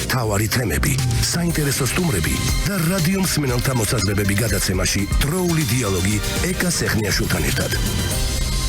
მთავარი თემები, საინტერესო სტუმრები და რადიო მსმენელთა მოსაზრებები გადაცემაში დროული დიალოგი ეკა სეხნიაშვილთან ერთად.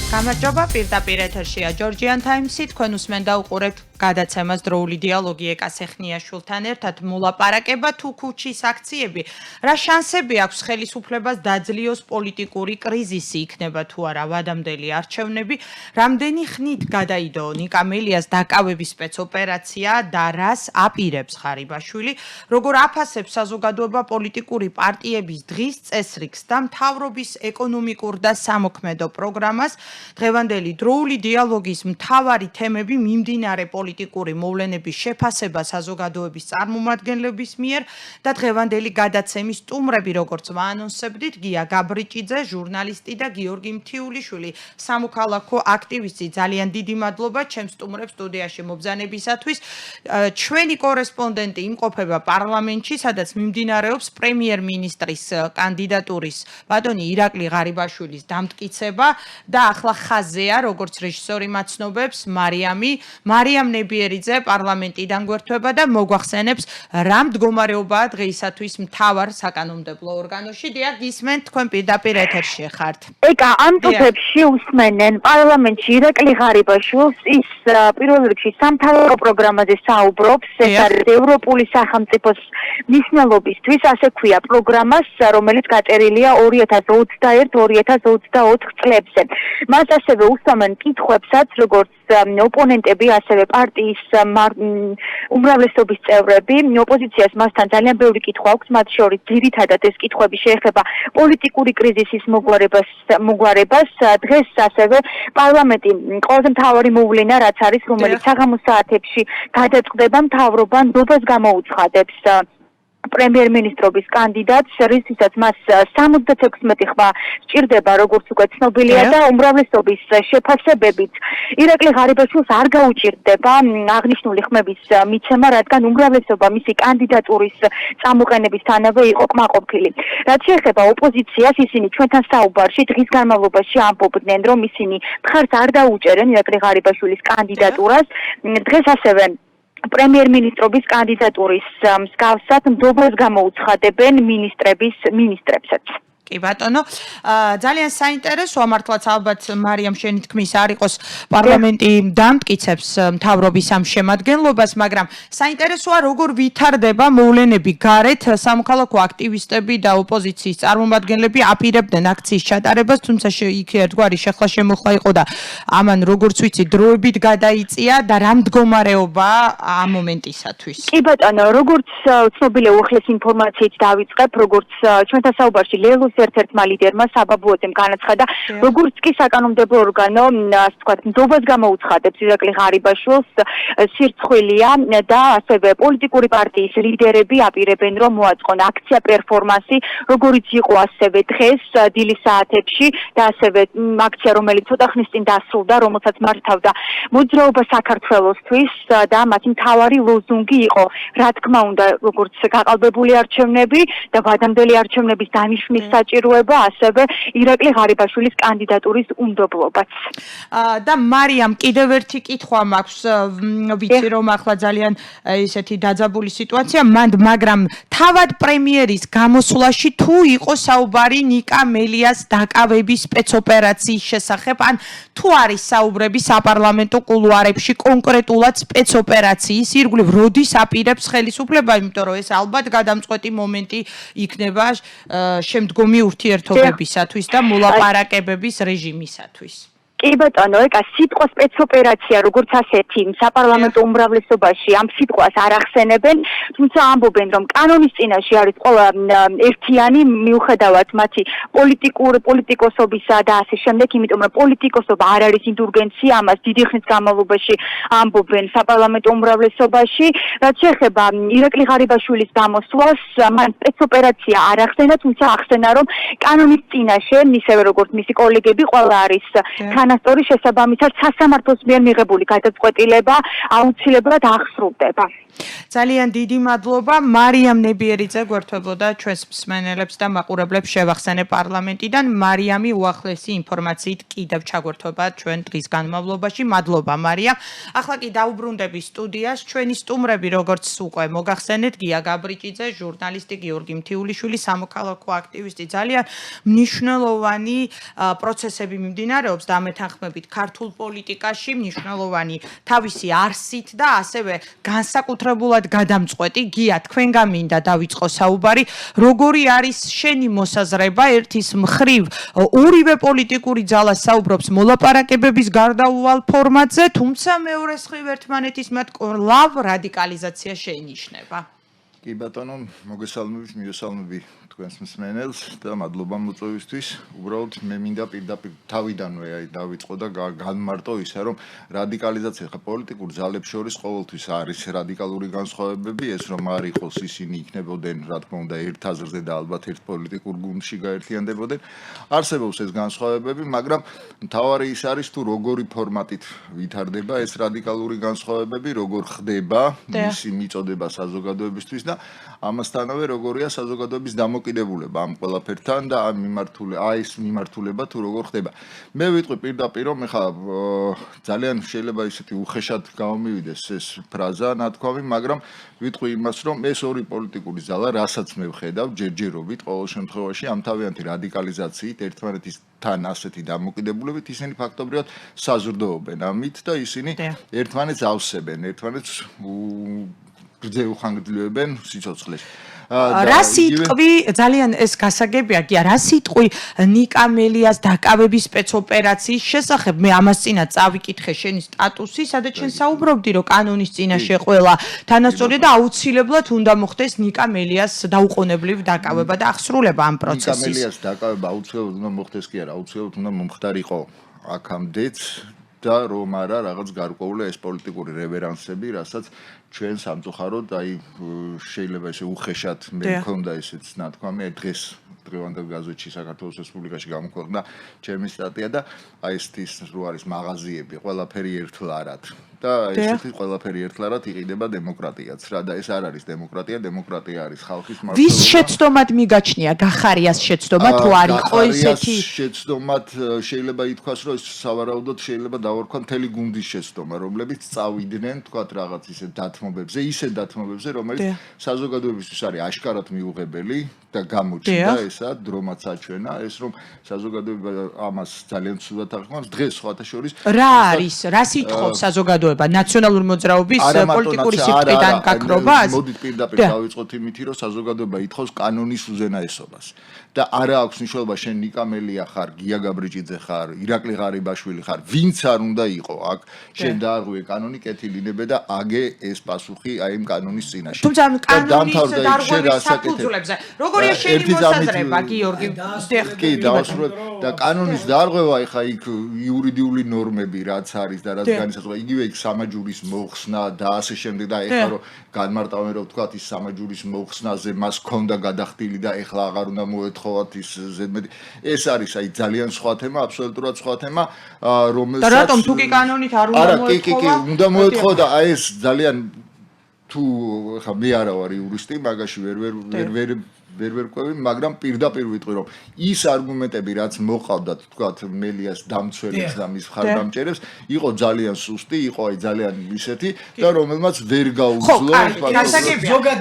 გამარჯობა, პირდაპირ ეთერშია Georgian Times-ი, თქვენ უსმენთ და უყურებთ გადაცემას დროული დიალოგი ეკა სეხნიაშვილთან ერთად. მოლაპარაკება თუ ქუჩის აქციები, რა შანსები აქვს ხელისუფლებას დაძლიოს პოლიტიკური კრიზისი, იქნება თუ არა ვადამდელი არჩევნები, რამდენი ხნით გადაიდო ნიკა მელიას დაკავების სპეცოპერაცია და რას აპირებს ღარიბაშვილი, როგორ აფასებს საზოგადოება პოლიტიკური პარტიების დღის წესრიგს და მთავრობის ეკონომიკურ და სამოქმედო პროგრამას. დღევანდელი დროული დიალოგის მთავარი თემები მიმდინარე პოლიტიკური მოვლენების შეფასება საზოგადოების წარმომადგენლების მიერ და დღევანდელი გადაცემის სტუმრები, როგორც ვაანონსებდით, გია გაბრიჭიძე, ჟურნალისტი და გიორგი მთიულიშვილი, სამოქალაქო აქტივისტი. ძალიან დიდი მადლობა ჩემს სტუმრებს სტუდიაში მობრძანებისათვის. ჩვენი კორესპონდენტი იმყოფება პარლამენტში, სადაც მიმდინარეობს პრემიერ-მინისტრის კანდიდატურის ბატონი ირაკლი ღარიბაშვილის დამტკიცება და ახლა ხაზეა, როგორც რეჟისორი მაცნობებს, მარიამ ნებიერიძე პარლამენტიდან გვერდება და მოგვახსენებს რა მდგომარეობაა დღეისათვის მთავარ საკანონმდებლო ორგანოში. დიახ, გისმენთ, თქვენ პირდაპირ ეთერში ხართ. ეკა, ამ ტიპებში უსმენენ პარლამენტში ირაკლი ღარიბაშვილს, ის პირველ რიგში სამთავრობო პროგრამაზე საუბრობს, ეს არის ევროპული სახელმწიფოს მნიშვნელობისთვის, ასე ქვია პროგრამას, რომელიც გაწერილია 2021-2024 წლებზე. მას ასევე უსვამენ კითხვებსაც, როგორც ოპონენტები, ასევე პარტიის უმრავლესობის წევრები. ოპოზიციას მასთან ძალიან ბევრი კითხვა აქვს, მათ შორის ძირითადად ეს კითხვები შეეხება პოლიტიკური კრიზისის მოგვარებას. დღეს ასევე პარლამენტი ყველაზე მთავარი მოვლენა, რაც არის, რომელიც საღამოს საათებში გადაწყდება, მთავრობა ნდობას გამოუცხადებს პრემიერ-მინისტრობის კანდიდატს, რისთვისაც მას 76 ხმა სჭირდება, როგორც უკვე ცნობილია და უმრავლესობის შეფასებებით ირაკლი ღარიბაშვილს არ გაუჭირდება აღნიშნული ხმების მიცემა, რადგან უმრავლესობა მისი კანდიდატურის წამოყენებისთანავე იყო კმაყოფილი. რაც შეეხება ოპოზიციას, ისინი ჩვენთან საუბარში დღის განმავლობაში ამბობდნენ, რომ ისინი მხარს არ დაუჭერენ ირაკლი ღარიბაშვილის კანდიდატურას. დღეს ასევე პრემიერ-მინისტრობის კანდიდატურის მსგავსად ნდობას გამოუცხადებენ მინისტრებსაც. კი ბატონო, ძალიან საინტერესოა მართლაც ალბათ მარიამ შენი თქმის არ იყოს პარლამენტი დამტკიცებს მთავრობის ამ შემადგენლობას, მაგრამ საინტერესოა როგორ ვითარდება მოვლენები გარეთ, სამოქალაქო აქტივისტები და ოპოზიციის წარმომადგენლები აპირებდნენ აქციის ჩატარებას, თუმცა იქ ერთგვარი შეხლა შემოხლა იყო და ამან როგორც ვიცი დროებით გადაიწია და რა მდგომარეობაა ამ მომენტისათვის. კი ბატონო, როგორც ცნობილია უახლესი ინფორმაციით დავიწყებ, როგორც ჩვენთან საუბარში ლელოს ერთ-ერთმა ლიდერმა საბაბუოძემ განაცხადა, როგორც კი საკანონმდებლო ორგანო, ასე ვთქვათ, ნდობას გამოუცხადებს ირაკლი ღარიბაშვილს, სირცხვილია და ასევე პოლიტიკური პარტიის ლიდერები აპირებენ, რომ მოაწყონ აქცია პერფორმანსი, როგორიც იყო ასევე დღეს დილის საათებში და ასევე აქცია, რომელიც ცოტა ხნის წინ დასრულდა, რომელსაც მართავდა მოძრაობა საქართველოსთვის და მათი მთავარი ლოზუნგი იყო, რა თქმა უნდა, როგორც გაყალბებული არჩევნები და ვადამდელი არჩევნების დანიშვნის საჭიროება, ასევე ირაკლი ღარიბაშვილის კანდიდატურის უნდობლობაც. და მარიამ, კიდევ ერთი კითხვა მაქვს, ვიცი რომ ახლა ძალიან ესეთი დაძაბული სიტუაცია, მაგრამ თავად პრემიერის გამოსვლაში თუ იყო საუბარი ნიკა მელიას დაკავების სპეცოპერაციის შესახებ, ან თუ არის საუბრები საპარლამენტო კულუარებში კონკრეტულად სპეცოპერაციის ირგვლივ, როდის აპირებს ხელისუფლება, იმიტომ რომ ეს ალბათ გადამწყვეტი მომენტი იქნება შემდგომი ურთიერთობებისათვის და მოლაპარაკებების რეჟიმისათვის. კი ბატონო, ეკა სიტყვა სპეცოპერაცია, როგორც ასეთი, საპარლამენტო უმრავლესობაში ამ სიტყვას არ ახსენებენ, თუმცა ამბობენ, რომ კანონის წინაშე არის ყველა ერთიანი, მიუხედავად მათი პოლიტიკოსობისა და ასე შემდეგ, იმიტომ რომ პოლიტიკოსობა არ არის ინდულგენცია, ამას დიდი ხნის განმავლობაში ამბობენ საპარლამენტო უმრავლესობაში. რაც შეეხება ირაკლი ღარიბაშვილის გამოსვლას, მან სპეცოპერაცია არ ახსენა, თუმცა ახსენა, რომ კანონის წინაშე, ისევე როგორც მისი კოლეგები, ყველა არის თანასწორი შესაბამისად სასამართლოს მიერ მიღებული გადაწყვეტილება აუცილებლად აღსრულდება. ძალიან დიდი მადლობა. მარიამ ნებიერიძე გვერდთვებოდა ჩვენს მსმენელებს და მაყურებლებს შევახსენე პარლამენტიდან. მარიამი უახლესი ინფორმაციით კიდევ ჩაგვერთვება ჩვენ დღის განმავლობაში. მადლობა მარიამ. ახლა კი დაუბრუნდები სტუდიას. ჩვენი სტუმრები, როგორც უკვე მოგახსენეთ, გია გაბრიჭიძე, ჟურნალისტი, გიორგი მთიულიშვილი, სამოქალაქო აქტივისტი. ძალიან მნიშვნელოვანი პროცესები მიმდინარეობს და ამეთანხმებით ქართულ პოლიტიკაში, მნიშვნელოვანი თავისი არსით და ასევე განსაკუთრებულად გადამწყვეტი. გია, თქვენგან მინდა დავიწყო საუბარი. როგორი არის შენი მოსაზრება? ერთის მხრივ ორივე პოლიტიკური ძალა საუბრობს მოლაპარაკებების გარდაუვალ ფორმატზე, თუმცა მეორეს მხრივ ერთმანეთის მათ კვლავ რადიკალიზაცია შეინიშნება. კი ბატონო, მოგესალმებით, მიესალმები თქვენს მსმენელს და მადლობა მოწვევისთვის. უბრალოდ მე მინდა პირდაპირ თავიდანვე დავიწყო და განმარტო ისე, რომ რადიკალიზაცია ხა პოლიტიკურ ძალებს შორის ყოველთვის არის რადიკალური განსხვავებები, ეს რომ არ იყოს ისინი იქნებოდნენ, რა თქმა უნდა, ერთ აზრზე და ალბათ ერთ პოლიტიკურ გუნდში გაერთიანდებოდნენ. არსებობს ეს განსხვავებები, მაგრამ მთავარი ის არის თუ როგორი ფორმატით ვითარდება ეს რადიკალური განსხვავებები, როგორ ხდება მისი მიწოდება საზოგადოებისთვის და ამასთანავე როგორია საზოგადოების დამოკიდებულება ამ ყველაფერთან და ეს მიმართულება თუ როგორ ხდება. მე ვიტყვი პირდაპირ რომ ეხლა ძალიან შეიძლება ისეთი უხეშად გამომივიდეს ეს ფრაზა ნათქვამი, მაგრამ ვიტყვი იმას რომ ეს ორი პოლიტიკური ძალა, რასაც მე ვხედავ ჯერჯერობით ყოველ შემთხვევაში ამ თავიანთი რადიკალიზაციით ერთმანეთისთან ასეთი დამოკიდებულებით ისინი ფაქტობრივად საზრდოობენ ამით და ისინი ერთმანეთს ავსებენ, ერთმანეთს გრძე უხანგრძლივებენ სიცოცხლეს. რა სიტყვი ძალიან ეს გასაგებია გია რა სიტყვი ნიკა მელიას დაკავების სპეცოპერაციის შესახებ მე ამას წინა წავიკითხე შენი სტატუსი სადაც შენ საუბრობდი რომ კანონის წინაშე ყველა თანასწორია და აუცილებლად უნდა მოხდეს ნიკა მელიას დაუყოვნებლივ დაკავება და აღსრულება ამ პროცესის ნიკა მელიას დაკავება აუცილებლად უნდა მოხდეს კი არა აუცილებლად უნდა მომხდარიყო აქამდეც და რომ არა რაღაც გარკვეული ეს პოლიტიკური რევერანსები, რასაც ჩვენ სამწუხაროდ აი შეიძლება ესე უხეშად მე მქონდა ესეც ნათქვამი დღეს დღევანდელ გაზეთში საქართველოს რესპუბლიკაში გამოქვეყნდა ჩემი სტატია და აი ეს რო არის მაღაზიები ყველაფერი ერთლარად და ესეთი ყველაფერი ერთლარად იყიდება დემოკრატიაც რა და ეს არ არის დემოკრატია, დემოკრატია არის ხალხის მართლობა. ვის შეცდომად მიგაჩნია გახარიას შეცდომა თუ არ იყო ესეთი შეცდომად შეიძლება ითქვას რომ სავარაუდოდ შეიძლება დავარქვა მთელი გუნდის შეცდომა რომლებიც წავიდნენ თქვათ რაღაც ისე ისე დათმობებზე რომელიც საზოგადოებისთვის არის აშკარად მიუღებელი და გამოჩნდა ესა დრომაც აჩვენა ეს რომ საზოგადოება ამას ძალიან ცუდად აღიქვამს დღეს სხვათა შორის რა არის რა სიტყობს საზოგადოება ნაციონალური მოძრაობის პოლიტიკური სიკვდილიდან გაქრობას მოდით პირდაპირ დავიწყოთ იმითი რომ საზოგადოება ითხოვს კანონის უზენაესობას და არა აქვს მნიშვნელობა შენ ნიკა მელია ხარ გია გაბრიჭიძე ხარ ირაკლი ღარიბაშვილი ხარ ვინც არ უნდა იყო აქ შენ დაარღვე კანონი კეთილინებე და აგე ეს პასუხი აი იმ კანონის წინაშე თუმცა კანონის დარღვევის საფუძვლებზე როგორია შენი მოსაზრება გიორგი კი დავასრულებ და კანონის დარღვევა ეხა იქ იურიდიული ნორმები რაც არის და რაც განისაზღვრება იგივე იქ სამაჯურის მოხსნა და ასე შემდეგ და ეხლა რომ განმარტავენ რომ თქვათ ის სამაჯურის მოხსნაზე მას ჰქონდა გადახდილი და ეხლა აღარ უნდა მოეთხოვათ ის ზედმეტი ეს არის აი ძალიან სხვა თემა აბსოლუტურად სხვა თემა რომელსაც და რატომ თუ კი კანონით არ უნდა მოეთხოვა კი უნდა მოეთხოვა და აი ეს ძალიან თუ ხა მე არა ვარ იურისტი მაგაში ვერ ვყვევი, მაგრამ პირდაპირ ვიტყვი რომ ის არგუმენტები რაც მოყავდათ თქვათ მელიას დამცველებს და მის მხარდამჭერებს იყო ძალიან სუსტი, იყო აი ძალიან ისეთი და რომელმაც ვერ გაუძლო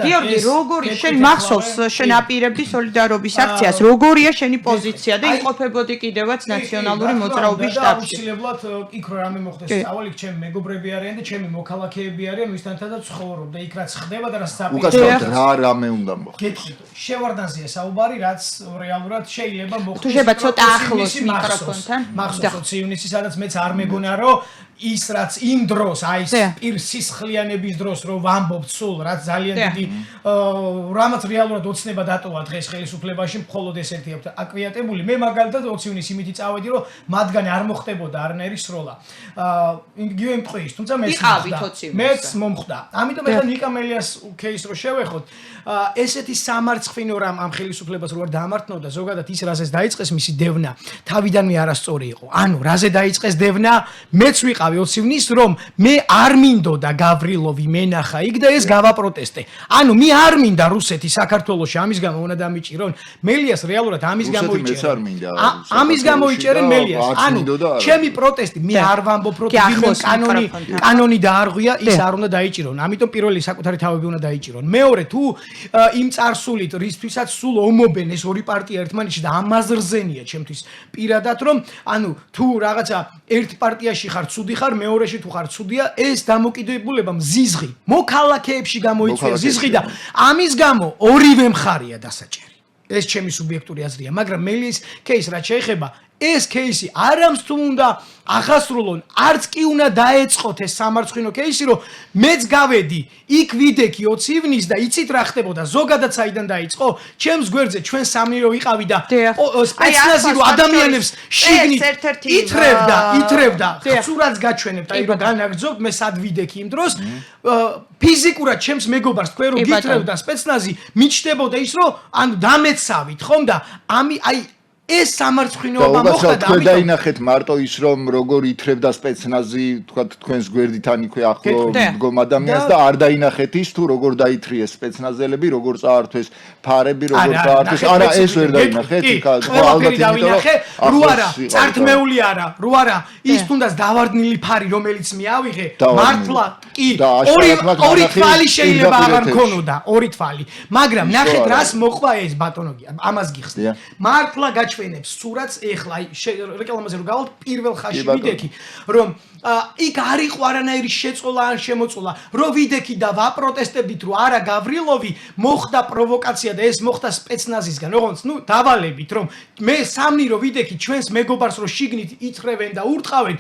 გიორგი როგორი შენ მახსოვს შენ აპირებდი სოლიდარობის აქციას როგორია შენი პოზიცია და იყოფებოდი კიდევაც ნაციონალური მოძრაობის შტაბში აუცილებლად იქ რო რამე მოხდეს სწავალი ჩემი მეგობრები არიან და ჩემი მოქალაქეები არიან ვისთანაც ცხოვრობ და იქ რაც ხდება და რაც უკაცრავად რა რამე უნდა მოხდეს ვარდანზეა საუბარი, რაც რეალურად შეიძლება მოხდეს. თუ შეიძლება ცოტა ახლოს მიკროფონთან. მახსოვს ივნისი, სადაც მეც არ მეგონა, რომ ის რაც იმ დროს, აი ეს პირსისხლიანების დროს, რომ ვამბობთ სულ, რაც ძალიან დიდი რამაც რეალურად ოცნება დატოვა დღეს ხელისუფლებაში, მხოლოდ ესეთი აქვს აკვიატებული. მე მაგალითად 20 ივნისს იმითი წავედი, რომ მათგან არ მოხდებოდა არნაირი სროლა. იგივე მტყვის, თუმცა მეც მომხდა. ამიტომ ეხლა ნიკა მელიას кейს რო შევეხოთ, ესეთი სამარცხვინო რამ ამ ხელისუფლებას რო არ დაამართნოდა, ზოგადად ის რაზეც დაიწყეს მისი დევნა, თავიდანვე არასწორი იყო. ანუ რაზე დაიწყეს დევნა, მეც ვიყავ ვიყავი 20 ივნის რომ მე არ მინდოდა გავრილოვი მენახა იქ და ეს გავაპროტესტე. ანუ მე არ მინდა რუსეთი საქართველოში ამის გამო უნდა დამიჭირონ. მელიას რეალურად ამის გამო იჭერენ. ამის გამო იჭერენ მელიას. ანუ ჩემი პროტესტი მე არ ვამბობ რომ კანონი დაარღვია ის არ უნდა დაიჭირონ. ამიტომ პირველი საკუთარი თავები უნდა დაიჭირონ. მეორე თუ იმ წარსულით რისთვისაც სულ ომობენ ეს ორი პარტია ერთმანეთში და ამაზრზენია ჩემთვის პირადად რომ ანუ თუ რაღაცა ერთ პარტიაში ხარ ცუდი ხარ მეორეში თუ ხარ ცუდია ეს დამოკიდებულება მზიზღი მოქალაქეებში გამოიწვია ზიზღი და ამის გამო ორივე მხარეა დასაჭერი ეს ჩემი სუბიექტური აზრია მაგრამ მელის кейს რაც შეეხება ეს кейსი არამს თუ უნდა ახასრულონ არც კი უნდა დაეწყოთ ეს სამარცხინო кейსი რომ მეც გავედი იქ ვიდექი 20 ივნის და იცით რა ხდებოდა ზოგადად საიდან დაიწყო ჩემს გვერდზე ჩვენ სამი რო ვიყავი და სპეციალიზი რო ადამიანებს შიგნით ითრევდა ხსურაც გაჩვენებთ აი რომ განაგრძობთ მე სად ვიდექი იმ დროს ფიზიკურად ჩემს მეგობარს თქვენ რომ გითრევდა სპეციალიზი მიჩნდებოდა ის რომ ანუ დამეცავით ხომ და აი ეს სამარცხინოობა მოხდა და ამიტომ დაინახეთ მარტო ის რომ როგორ ითრევდა სპეცნაზი თქვა თქვენს გვერდიდან იქვე ახლო მდგომ ადამიანს და არ დაინახეთ ის თუ როგორ დაითრიეს სპეცნაზელები როგორ წაართვეს ფარები როგორ წაართვეს არა ეს ვერ დაინახეთ ყველაფერი დავინახე რო არა წართმეული არა რო არა ის თუნდაც დავარდნილი ფარი რომელიც მე ავიღე მართლა კი ორი თვალი შეიძლება აღარ მქონოდა ორი თვალი მაგრამ ნახეთ რას მოყვა ეს ბატონოგი ამას გიხსნით მართლა ჩვენებს სურათს ეხლა რეკლამაზე რო გავალთ პირველ ხაზში ვიდექი რომ იქ არ იყო არანაირი შეწყოლა ან შემოწოლა რო ვიდექი და ვაპროტესტებდით რომ არა გავრილოვი მოხდა პროვოკაცია და ეს მოხდა სპეცნაზისგან ოღონდ ნუ დავალებით რომ მე სამნი რო ვიდექი ჩვენს მეგობარს რო შიგნით ითრევენ და ურტყავენ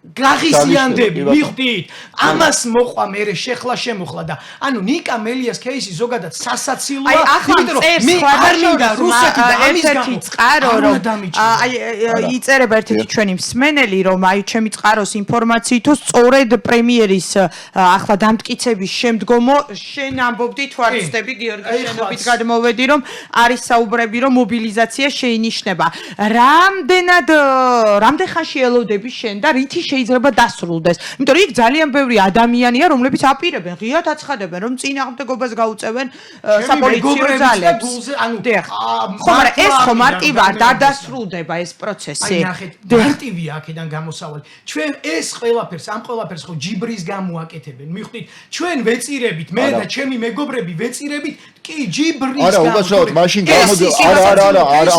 გაღიზიანდები მიხვდით ამას მოყვა მე შეხლა შემოხლა და ანუ ნიკა მელიას кейსი ზოგადად სასაცილოა იმიტომ რომ მე არ მინდა რუსეთი და ამის გამო წყარო რომ აი იწერება ერთ-ერთი ჩვენი მსმენელი რომ აი ჩემი წყაროს ინფორმაციითო სწორედ პრემიერის ახლა დამტკიცების შემდგომო შენ ამბობდი თუ არ ვწდები გიორგი შენობით გადმოვედი რომ არის საუბრები რომ მობილიზაცია შეინიშნება რამდენ ხანში ელოდები შენ და რითი შეიძლება დასრულდეს. იმიტომ რომ იქ ძალიან ბევრი ადამიანია, რომლებიც აპირებენ, ღიად აცხადებენ, რომ წინააღმდეგობას გაუწევენ საპოლიციო ძალებს. ანუ ხო, მაგრამ ეს ხო მარტივი არ დასრულდება ეს პროცესი. აი ნახეთ, მარტივია აქედან გამოსავალი. ჩვენ ეს ყველაფერს, ამ ყველაფერს ხო ჯიბრის გამოაკეთებენ. მიხვდით, ჩვენ ვეწირებით, მე და ჩემი მეგობრები ვეწირებით კი ჯიბრის გამო. არა, უბრალოდ მაშინ გამოდი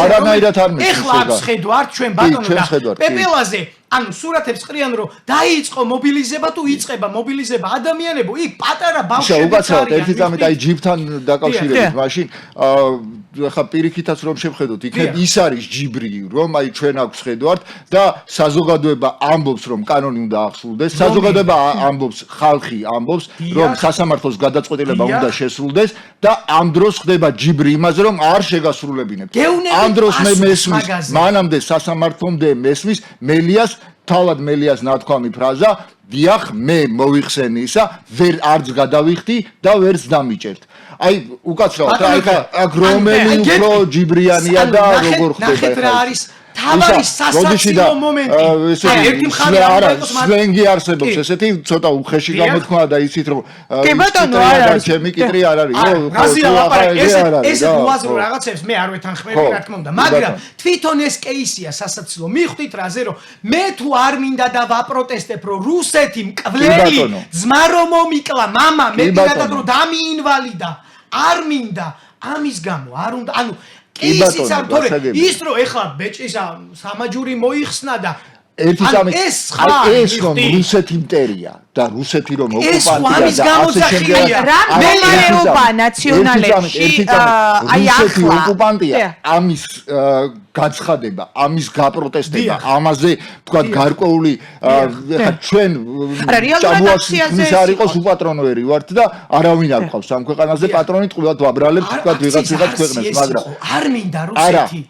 არანაირად არ მეცეს. ეხლა ხედავთ ჩვენ ბატონო და პეპელაზე ანუ სურათებს ყრიან რომ დაიწყო მობილიზება თუ იწყება მობილიზება ადამიანებო იქ პატარა ბავშვები უბრალოდ ერთი წამით აი ჯიბთან დაკავშირებით მაშინ ხა პირიქითაც რომ შევხედოთ იქნებ ის არის ჯიბრი რომ აი ჩვენ აქვს ხედავთ და საზოგადოება ამბობს რომ კანონი უნდა აღსრულდეს საზოგადოება ამბობს ხალხი ამბობს რომ სასამართლოს გადაწყვეტილება უნდა შესრულდეს და ამ დროს ხდება ჯიბრი იმაზე რომ არ შეგასრულებინებთ ამ დროს მე მესმის მანამდე სასამართლომდე მესმის მელიას თავად მელიას ნათქვამი ფრაზა დიახ მე მოვიხსენი ისა ვერ არც გადავიხდი და ვერც დამიჭერთ აი უკაცრავად აი აქ რომელი უფრო ჯიბრიანია და როგორ ხდება ეს თავარი სასაცილო მომენტი აი ერთი მხარე არა სლენგი არსებობს ესეთი ცოტა უხეში გამოთქვა და იცით რომ კი ბატონო არ არის ჩემი კიტრი არ არის რაზია ლაპარაკი ეს უაზრო რაღაცებს მე არ ვეთანხმები რა თქმა უნდა მაგრამ თვითონ ეს кейსია სასაცილო მიხვდით რაზე რომ მე თუ არ მინდა და ვაპროტესტებ რომ რუსეთი მკვლელი ძმა რომ მომიკლა მამა მე პირადად რომ დამიინვალიდა არ მინდა ამის გამო არ უნდა ანუ ისიც არ თორე ის რომ ეხლა ბეჭის სამაჯური მოიხსნა და ერთი წამი ეს რომ რუსეთი იმპერია და რუსეთი რომ ოკუპანტია და ასე შემდეგ რა მდგომარეობა ნაციონალებში აი ახლა ოკუპანტია ამის გაცხადება ამის გაპროტესტება ამაზე თქვა გარკვეული ჩვენ რეალურად არ იყოს უპატრონოერი ვართ და არავინ არ ყავს ამ ქვეყანაზე პატრონი ტყუილად ვაბრალებთ თქვა ვიღაც ქვეყნებს მაგრამ არ მინდა რუსეთი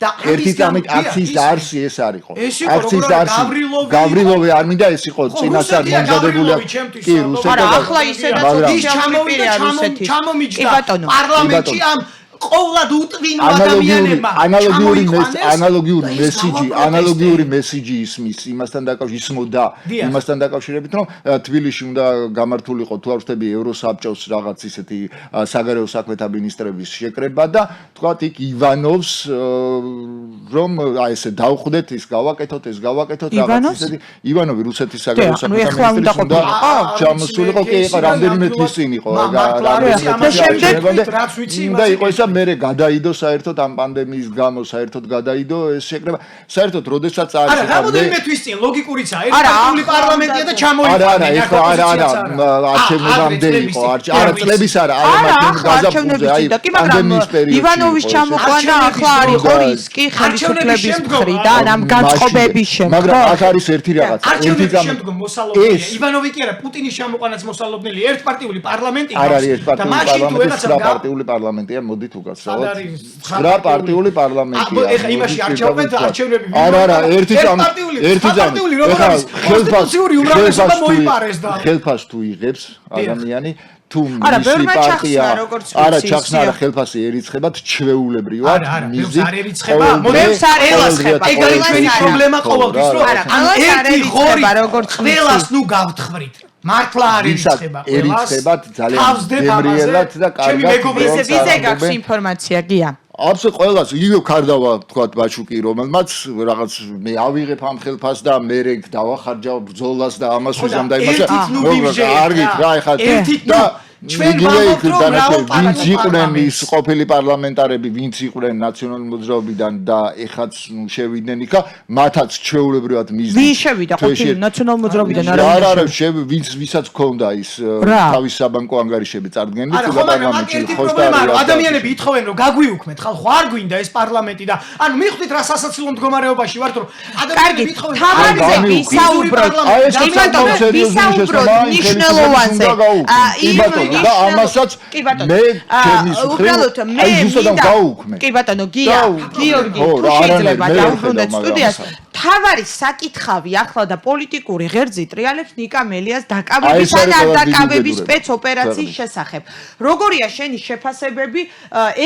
და ერთი წამით აქციის არსი ეს არისო აქციის არსი გავრილოვი არ მინდა ეს იყო წინასწარ მომზადებული კი რუსეთი ახლა ისედაც ის ჩამოვიდა რუსეთი ჩამომიჯდა პარლამენტში ამ ყოვლად უტვინო ადამიანებმა ანალოგიური მესიჯი ისმის იმასთან დაკავშირებით რომ თბილისში უნდა გამართულიყო თუ არ ვთქვი ევროსაბჭოს რაღაც ისეთი საგარეო საქმეთა მინისტრების შეკრება და თქვათ იქ ივანოვს რომ აი ესე დავხვდეთ ის გავაკეთოთ რაღაც ისეთი ივანოვი რუსეთის საგარეო საქმეთა მინისტრის უნდა ჩამოსულიყო კი იყო რამდენიმე თვის წინ იყო და შემდეგ რაც ვიცი უნდა იყო ისა მე გადაიდო საერთოდ ამ პანდემიის გამო საერთოდ გადაიდო ეს შეკრება საერთოდ როდესაც არის არა რამოდენიმე თვის წინ ლოგიკურიცა ერთპარტიული პარლამენტია და ჩამოიყვანა არჩევნებამდე იყო არა წლების არა გაზაფხულზე აი პანდემიის პერიოდში ივანოვის ჩამოყვანა ახლა არ იყო რისკი ხელისუფლების მხრიდან ამ განწყობების შემდგომ მაგრამ აქ არის ერთი რაღაც არჩევნების შემდგომ მოსალოდნელია ივანოვი კი არა პუტინის ჩამოყვანაც მოსალოდნელი ერთპარტიული პარლამენტი არ არის ერთპარტიული პარტიული პარლამენტია მოდით უკაცრავად 9 პარტიული პარლამენტია ეხა იმაში არჩევნები არა ერთი პარტიული როგორ არის კონსტიტუციური უმრავლესობა მოიპარეს და ხელფას თუ იღებს ადამიანი თუ მისი პარტია არა ჩახსნა არა ხელფასი ერიცხებათ ჩვეულებრივად მიზი არ ერიცხება მოდებს არ ელასხება ეგ არის ჩვენი პრობლემა ყოველთვის რომ ერთი ხორი ყველას ნუ გავთხრით მართლა არ ერიცხებათ ძალიან გემრიელად და კარგად ვიზე გაქვს ინფორმაცია გია აბსოლუტურად ყველას იგივე ქარდავა თქვათ ბაჩუკი რომელმაც რაღაც მე ავიღებ ამ ხელფას და მე დავახარჯავ ბრძოლას და ამას ვიზამ და იმას არ გიქრა ეხლა და ჩვენ ვინც იყვნენ ის ყოფილი პარლამენტარები ვინც იყვნენ ნაციონალური მოძრაობიდან და ეხაც შევიდნენ იქა მათაც ჩვეულებრივად მიზნით ვინ შევიდა ყოფილი ნაციონალური მოძრაობიდან არა ვისაც ჰქონდა ის თავის საბანკო ანგარიშები წარდგენილი თუ პარლამენტში ხოსტა ადამიანები ითხოვენ რომ გაგვიუქმეთ ხალხო არ გვინდა ეს პარლამენტი და ანუ მიხვდით რა სასაცილო მდგომარეობაში ვართ რომ ადამიანები ითხოვენ თამარზე ვისაუბროთ ნიშნულოვანზე და ამასაც მე უბრალოდ მე კი ბატონო გიორგი თუ შეიძლება დავუბრუნდეთ სტუდიას თავარი საკითხავი ახლა და პოლიტიკური ღერძი ტრიალებს ნიკა მელიას დაკავებისა და არ დაკავების სპეცოპერაციის შესახებ. როგორია შენი შეფასებები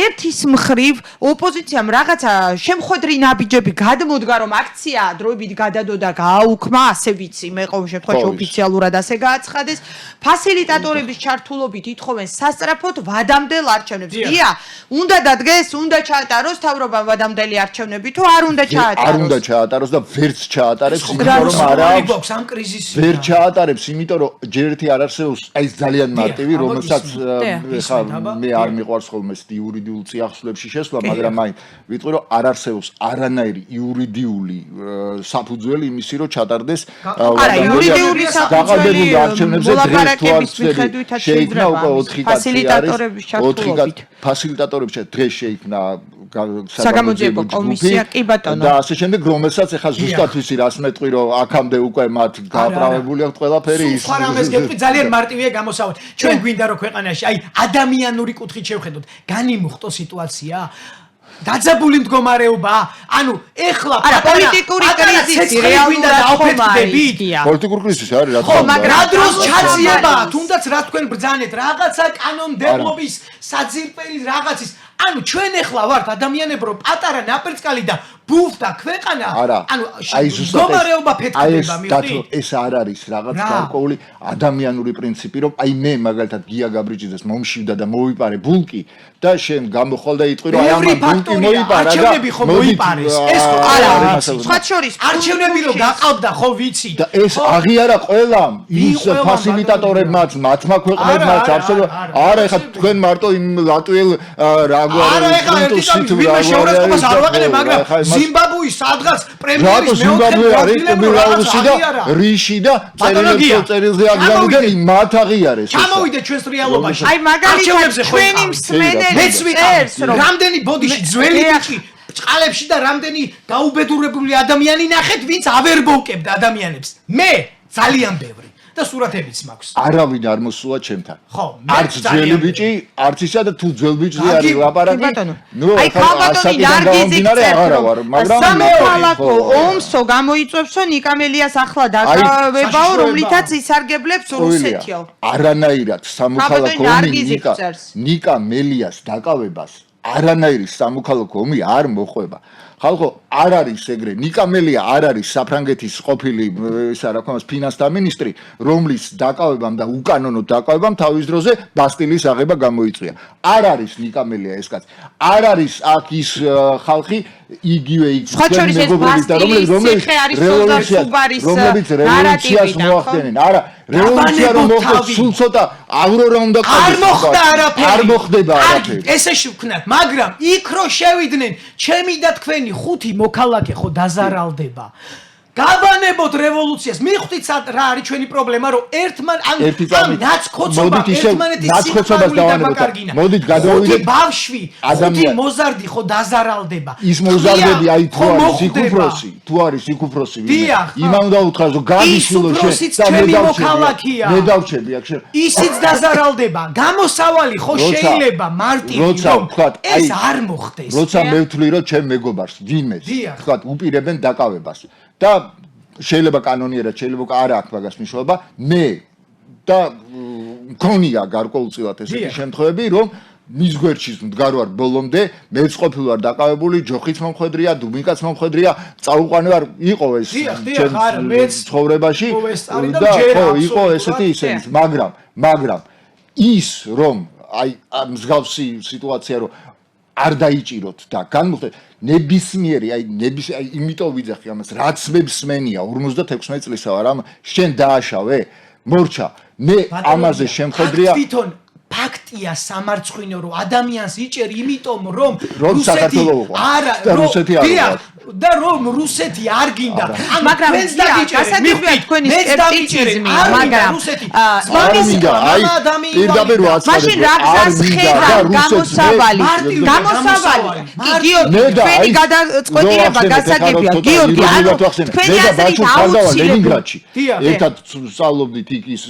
ერთის მხრივ ოპოზიციამ რაღაცა შემხვედრი ნაბიჯები გადმოდგა რომ აქცია დროებით გადადო და გააუქმა, ასე ვიცი, მე ყოველ შემთხვევაში ოფიციალურად ასე გააცხადეს. ფასილიტატორების ჩართულობით ითხოვენ სასწრაფოდ ვადამდელ არჩევნებს. დია, უნდა დადგეს, უნდა ჩაატაროს თავრობამ ვადამდელი არჩევნები თუ არ უნდა ჩაატაროს? არ უნდა ჩაატაროს და ვერც ჩაატარებს, იმიტომ რომ არა აქვს ამ კრიზისში. ვერ ჩაატარებს, იმიტომ რომ ჯერ ერთი არ არსებობს, აი ძალიან მარტივი, რომელსაც ხა მე არ მიყვარს ხოლმე იურიდიულ წიაღსვლებში შესვლა, მაგრამ აი ვიტყვი რომ არ არსებობს არანაირი იურიდიული საფუძველი იმისი რომ ჩატარდეს არა იურიდიული საფუძველი არჩევნებზე დღეს თუ არ შეიქმნა უკვე 4 ფასილიტატორების ჩართულობით. ფასილიტატორების დღეს შეიქმნა საგამოძიებო კომისია კი ბატონო და ასე შემდეგ რომელსაც ეხა ზუსტად ვიცი რას მეტყვი რომ აქამდე უკვე მათ გაправებული აქვს ყველაფერი ის ფარამეს გეტყვი ძალიან მარტივია გამოსავალი ჩვენ გვინდა რომ ქვეყანაში აი ადამიანური კუთხით შევხედოთ განიმუხტო სიტუაცია დაძაბული მდგომარეობა ანუ ეხლა პოლიტიკური კრიზისი რეალურად დაუფეთქდებით პოლიტიკური კრიზისი არის რა თქმა უნდა მაგრამ დროს ჩაციება თუნდაც რა თქვენ ბრძანეთ რაღაცა კანონმდებლობის საძირკვლის რაღაცის ანუ ჩვენ ეხლა ვართ ადამიანები რომ პატარა ნაპერწკალი და ბუფთა ქვეყანა ანუ მდგომარეობა ფეთქდება მივხვდი ეს არ არის რაღაც გარკვეული ადამიანური პრინციპი რომ აი მე მაგალითად გია გაბრიჯიძეს მომშივდა და მოვიპარე ბულკი და შენ გამოხვალ და იტყვი რომ აი ამ ბულკი მოიპარა და არჩევნები ხო მოიპარეს ეს არა სხვა შორის არჩევნები რომ გაყავდა ხო ვიცი და ეს აღიარა ყველამ ის ფასილიტატორებმაც მათმა ქვეყნებმაც აბსოლუტურად არა ეხლა თქვენ მარტო იმ ლატვიელ არა ეხლა ვინმე შეურაცხყოფას არ ვაყენებ მაგრამ ზიმბაბვეის სადღაც პრემიერის მეოთხე ბილაუსი და რიში და წერილზე აგზავნდნენ მათ აღიარეს ჩამოვიდეთ ჩვენს რეალობაში აი მაგალითად ჩვენი მსმენელი წერს რომ რამდენი ბოდიში ძველი ბიჭი წყალებში და რამდენი გაუბედურებული ადამიანი ნახეთ ვინც ავერბოვკებდა ადამიანებს მე ძალიან ბევრი და სურათებიც მაქვს. არავინ არ მოსულა ჩემთან. ხო, არც ძველი ბიჭი, არც ისა და თუ ძველ ბიჭზე არის ლაპარაკი. ნუ აი ქალბატონი ნარგიზი წერს, მაგრამ სამოქალაქო ომსო გამოიწვევსო ნიკამელიას ახლა დაკავებაო, რომლითაც ისარგებლებს რუსეთიო. არანაირად სამოქალაქო ომი ნიკა მელიას დაკავებას არანაირი სამოქალაქო ომი არ მოყვება. ხალხო არ არის ეგრე. ნიკამელია არ არის საფრანგეთის ყოფილი ისა რა ქვია ფინანსთა მინისტრი, რომლის დაკავებამ და უკანონო დაკავებამ თავის დროზე ბასტილის აღება გამოიწვია. არ არის ნიკამელია ეს კაცი. არ არის აქ ის ხალხი იგივე იქ რევოლუციას მოახდენენ. არა, რევოლუცია რომ მოხდეს, სულ ცოტა ავრორა უნდა ყავდეს. არ მოხდა არაფერი. არ მოხდება არაფერი. ესეში ვქნათ, მაგრამ იქ რო შევიდნენ, ჩემი და თქვენი ხუთი მოქალაქე ხო დაზარალდება. გავანებოთ რევოლუციას. მიხვდით რა არის ჩვენი პრობლემა, რომ ამ ნაცქოცობა ერთმანეთის ნაცქოცობას დავანებოთ. მოდით გადავიდეთ. ბავშვი, ხუთი მოზარდი ხო დაზარალდება. ის მოზარდები აი თუ არის სიკუფროსი, თუ არის სიკუფროსი ვინმე. იმან უნდა უთხრას, რომ გადიშილო და მე დავჩები აქ შენ. ისიც დაზარალდება. გამოსავალი ხო შეიძლება მარტივი რომ ეს არ მოხდეს. როცა მე ვთვლი, რომ ჩემ მეგობარს ვინმე თქვა უპირებენ დაკავებას. და შეიძლება კანონიერად შეიძლება არა აქვს მაგას მნიშვნელობა მე და მქონია გარკვეულწილად ესეთი შემთხვევები რომ მის გვერდში მდგარ ვარ ბოლომდე მეც ყოფილი ვარ დაკავებული ჯოხიც მომხედრია დუბინკაც მომხედრია წაუყვანე ვარ იყო ეს ჩემს ცხოვრებაში და ხო იყო ესეთი ისეთი მაგრამ ის რომ აი მსგავსი სიტუაცია რომ არ დაიჭიროთ და განმოხდეთ ნებისმიერი აი იმიტომ ვიძახი ამას რაც მე მსმენია 56 წლისა ვარ ამ შენ დააშავე მორჩა მე ამაზე შემხედრია თვითონ ფაქტია სამარცხვინო რომ ადამიანს იჭერ იმიტომ რომ რუსეთი არა და რომ რუსეთი არ გინდა მაგრამ გასაგებია თქვენი სკეპტიციზმი მაგრამ მაშინ რაღაცას ხედავ გამოსავალი გიორგი თქვენი გადაწყვეტილება გასაგებია გიორგი ანუ თქვენი აზრით ლენინგრადში ერთად სწავლობდით იქ ის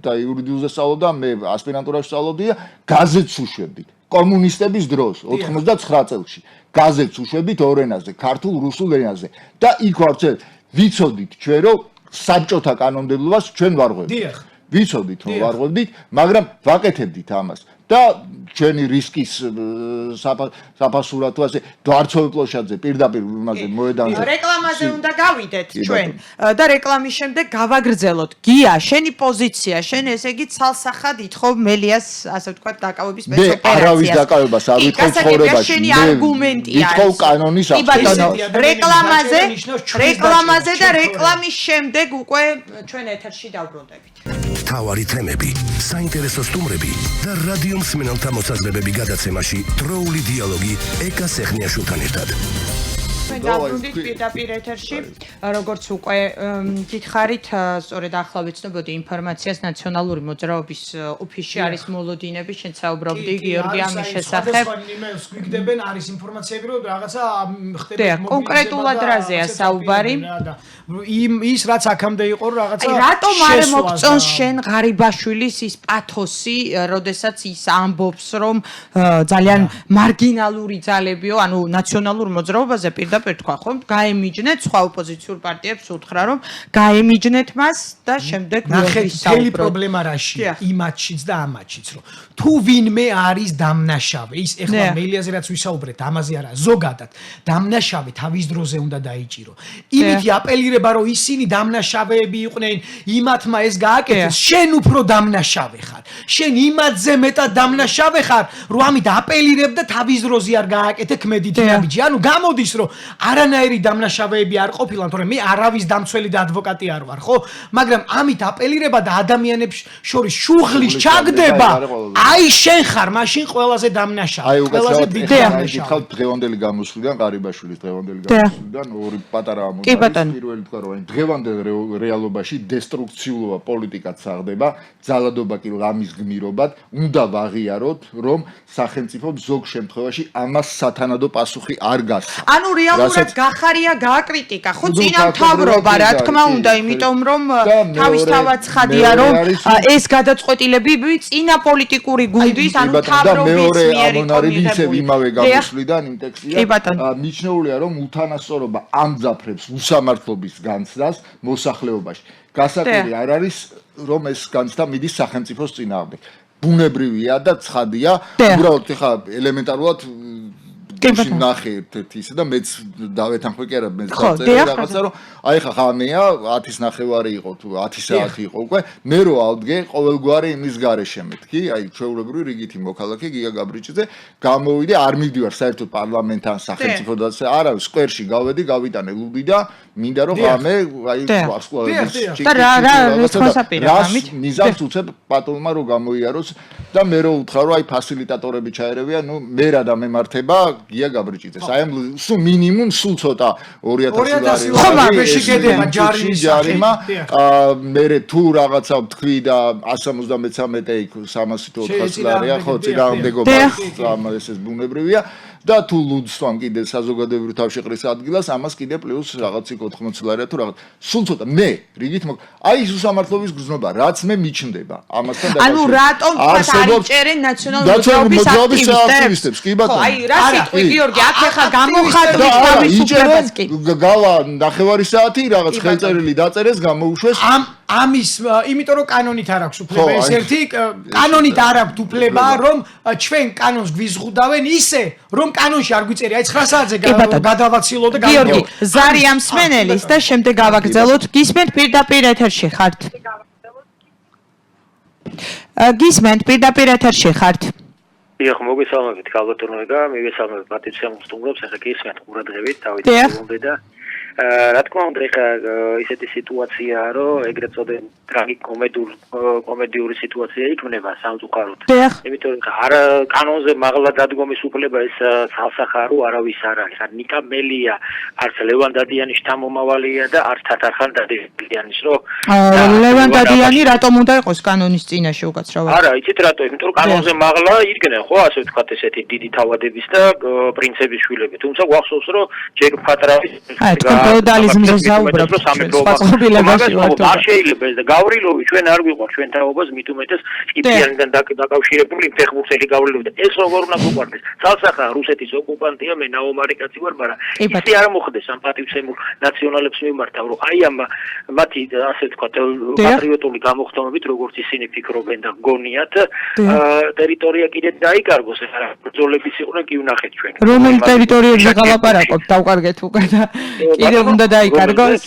და იურიდიულზე სწავლობდა მე ასპირანტურაში სწავლობდი და გაზეთს უშვებდით კომუნისტების დროს 99 წელს გაზეთს უშვებდით ორ ენაზე ქართულ რუსულ ენაზე და იქ ვარცეთ ვიცოდით ჩვენ რომ საბჭოთა კანონმდებლობას ჩვენ ვარღვევდით ვიცოდით რომ ვარღვევდით მაგრამ ვაკეთებდით ამას და ჩვენი რისკის საფასურად ასე დვარცოვ პლოშადზე პირდაპირ იმაზე მოედანზე რეკლამაზე უნდა გავიდეთ ჩვენ და რეკლამის შემდეგ გავაგრძელოთ გია შენი პოზიცია შენ ესე იგი ცალსახად ითხოვ მელიას ასე ვთქვათ დაკავების სპეცოპერაციას მე არავის დაკავებას არ ვითხოვ ცხოვრებაში შენი არგუმენტია ითხოვ კანონის რეკლამაზე და რეკლამის შემდეგ უკვე ჩვენ ეთერში დავბრუნდებით თავარი თემები საინტერესო სტუმრები და რადიო მსმენელთა მოსაზრებები გადაცემაში დროული დიალოგი ეკა სეხნიაშვილთან ერთად. დავბრუნდით პირდაპირ ეთერში, როგორც უკვე გითხარით, სწორედ ახლა ვეცნობოდი ინფორმაციას ნაციონალური მოძრაობის ოფისში არის მოლოდინები, შენ საუბრობდი გიორგი ამის შესახებ. გვიგდებენ არის ინფორმაციები, რომ რაღაცა ხდება კონკრეტულად რაზეა საუბარი? ის რაც აქამდე იყო რაღაცა აი რატომ არ მოგწონს შენ ღარიბაშვილის ის პათოსი, როდესაც ის ამბობს, რომ ძალიან მარგინალური ძალებიო, ანუ ნაციონალურ მოძრაობაზე პირდაპირ თქვა, ხო? გაემიჯნეთ სხვა ოპოზიციურ პარტიებს უთხრა, რომ გაემიჯნეთ მას და შემდეგ ვისაუბროთ. თელი პრობლემა რაშია? იმათშიც და ამათშიც, რომ თუ ვინმე არის დამნაშავე, ის ეხლა მელიაზე რაც ვისაუბრეთ, ამაზე არა, ზოგადად დამნაშავე თავის დროზე უნდა დაიჭირო. იმითი აპელირება რომ ისინი დამნაშავეები იყვნენ, იმათმა ეს გააკეთეს, შენ უფრო დამნაშავე ხარ. შენ იმათზე მეტად დამნაშავე ხარ, რომ ამით აპელირებ და თავის დროზე არ გააკეთე ქმედითი ნაბიჯი. ანუ გამოდის რომ არანაირი დამნაშავეები არ ყოფილან, თორემ მე არავის დამცველი და ადვოკატი არ ვარ, ხო? მაგრამ ამით აპელირება და ადამიანებს შორის შუღლის ჩაგდება. აი შენ ხარ მაშინ ყველაზე დამნაშავე, ყველაზე დიდი დამნაშავე. ხალხ დღევანდელი გამოსვლიდან ყარიბაშვილის დღევანდელი გამოსვლიდან ორი პატარა ამონტაჟი პირველი თქვა რომ დღევანდელ რეალობაში დესტრუქციულობა პოლიტიკა წაღდება, ძალადობა კი ლამის გმირობად, უნდა ვაღიაროთ, რომ სახელმწიფო ზოგ შემთხვევაში ამას სათანადო პასუხი არ გასცა. ანუ რეალურად გახარია გააკრიტიკა, ხო წინამთავრობა, რა თქმა უნდა, იმიტომ რომ თავისთავად ცხადია, რომ ეს გადაწყვეტილები წინა პოლიტიკური გუნდის, ანუ თავრობის მიერ იყო იმავე გამოსვლიდან იმ ტექსტია. მიჩნეულია, რომ უთანასწორობა ამძაფრებს უსამართლობის განცდას მოსახლეობაში. გასაკვირი არ არის, რომ ეს განცდა მიდის სახელმწიფოს წინააღმდეგ. ბუნებრივია და ცხადია, უბრალოდ ხა ელემენტარულად ვიდეოში ნახე ერთ-ერთი ისე და მეც დავეთანხმე კი არა მეც დავწერე რაღაცა რომ აი ხა ღამეა 10-ის ნახევარი იყო თუ 10 საათი იყო უკვე მე რო ავდგე ყოველგვარი იმის გარეშე მეთქი აი ჩვეულებრივი რიგითი მოქალაქე გიგა გაბრიჭიძე გამოვიდე არ მივდივარ საერთოდ პარლამენტთან სახელმწიფო და არა სკვერში გავედი გავიტანე ლუდი და მინდა რომ ღამე აი მიზანს უცებ პატონმა რომ გამოიაროს და მე რო უთხრა რომ აი ფასილიტატორები ჩაერევია ნუ მე რა და მემართება გია გაბრიჭიძეს აი ამ სულ მინიმუმ სულ ცოტა 2000 ხომ ჯარიმა მე თუ რაღაცა თქვი და 173 იქ 304 ლარია ხო წინააღმდეგობა ეს ბუნებრივია და თუ ლუდს ვამ კიდე საზოგადოებრივი თავშეყრის ადგილას ამას კიდე პლუს რაღაც 80 ლარია თუ რაღაც სულ ცოტა მე რიგით აი ის უსამართლობის გზნობა რაც მე მიჩნდება ამასთან დაკავშირებით ანუ რატომ არ იჭერენ ნაციონალური მოძრაობის აქტივისტებს კი ბატონო აი რა სიტყვი გიორგი აქ ახლა გამოხატვის თავისუფლებას კი გავა ნახევარი საათი რაღაც ხელწერილი დაწერეს გამოუშვეს ამის იმიტომ რომ კანონით არ აქვს უფლება ეს ერთი კანონით არ აქვს უფლება რომ ჩვენ კანონს გვიზღუდავენ ისე რომ კანონში არ გვიწერია აი 9 საათზე გადავაცილო და გიორგი ზარია მსმენელის და შემდეგ გავაგრძელოთ გისმენთ პირდაპირ ეთერში ხართ გისმენთ პირდაპირ ეთერში ხართ დიახ მოგესალმებით ქალბატონო და მიგესალმებით პატივცემულ სტუმრებს ახლა გისმენთ ყურადღებით დავით და რა თქმა უნდა ეხა ისეთი სიტუაციაა რომ ეგრეთ წოდებული კომედიური სიტუაცია იქნება სამწუხაროდ იმიტომ რომ არ კანონზე მაღლა დადგომის უფლება ეს ცალსახარო არავის არ არის არ ნიკა მელია არც ლევან დადიანის შთამომავალია და არც თათარხან დადიანის რომ ლევან დადიანი რატომ უნდა იყოს კანონის წინაშე უკაცრავად არა იცით რატო იმიტომ რომ კანონზე მაღლა იდგნენ ხო ასე ვთქვათ ესეთი დიდი თავადების და პრინცების შვილები თუმცა გვახსოვს რომ ჯეკ ფატრავის ფეოდალიზმზე საუბრობთ სხვა წყობილებაში ვართ არ შეიძლება ეს და გავრილოვი ჩვენ არ ვიყავ ჩვენ თაობას მით უმეტეს ჭიპიანიდან დაკავშირებული ფეხბურთელი გავრილოვი და ეს როგორ უნდა გვყვარდეს ცალსახა რუსეთის ოკუპანტია მე ნაომარი კაცი ვარ მაგრამ ისე არ მოხდეს ამ პატივცემულ ნაციონალებს მიმართავ რომ აი ამ მათი ასე ვთქვათ პატრიოტული გამოხდომებით როგორც ისინი ფიქრობენ და გონიათ ტერიტორია კიდე დაიკარგოს ახლა ბრძოლების იყვნენ კი ვნახეთ ჩვენ რომელი ტერიტორიებზე გალაპარაკობთ დავკარგეთ უკვე და კიდე უნდა დაიკარგოს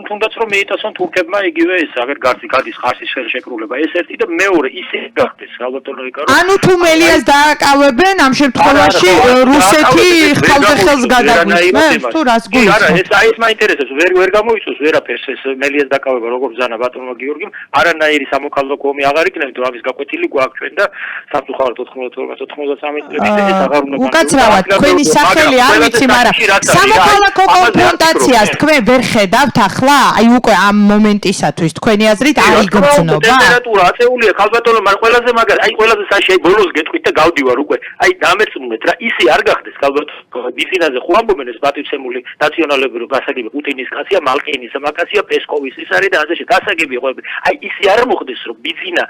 თუნდაც რომ მეიტასონ თურქებმა იგივე ეს აგერ გადის ხარსის ხელშეკრულება ეს ერთი და მეორე ისე გახდეს ალბათონო იკარო ანუ თუ მელიას დააკავებენ ამ შემთხვევაში რუსეთი ხელს გადაგვისმენს თუ რას გულისხმობთ არა ეს აი ეს მაინტერესებს ვერ გამოიწვევს ვერაფერს ეს მელიას დაკავება როგორც ზანა ბატონმა გიორგიმ არანაირი სამოქალაქო ომი აღარ იქნება თუ ამის გაკვეთილი გვაქვს ჩვენ და სამწუხაროდ 92-93 წლებში ეს აღარ უნდა უკაცრავად თქვენი სახელი არ ვიცი მაგრამ სამოქალაქო კონფრონტაციას თქვენ ვერ ხედავთ ახლა აი უკვე ამ მომენტისათვის თქვენი აზრით არ იგრძნობა ტემპერატურა აწეულია ხალბატონო მაგრამ ყველაზე მაგარი აი ყველაზე საშიაი ბოლოს გეტყვით და გავდივარ უკვე აი დამერწმუნეთ რა ისე არ გახდეს ხალბატონო ბიზინაზე ხო ამბობენ ეს პატივცემული ნაციონალები რომ გასაგები პუტინის კაცია მალკინის მაკაცია პესკოვის ის არის და ასე გასაგები ყვები აი ისე არ მოხდეს რომ ბიზინა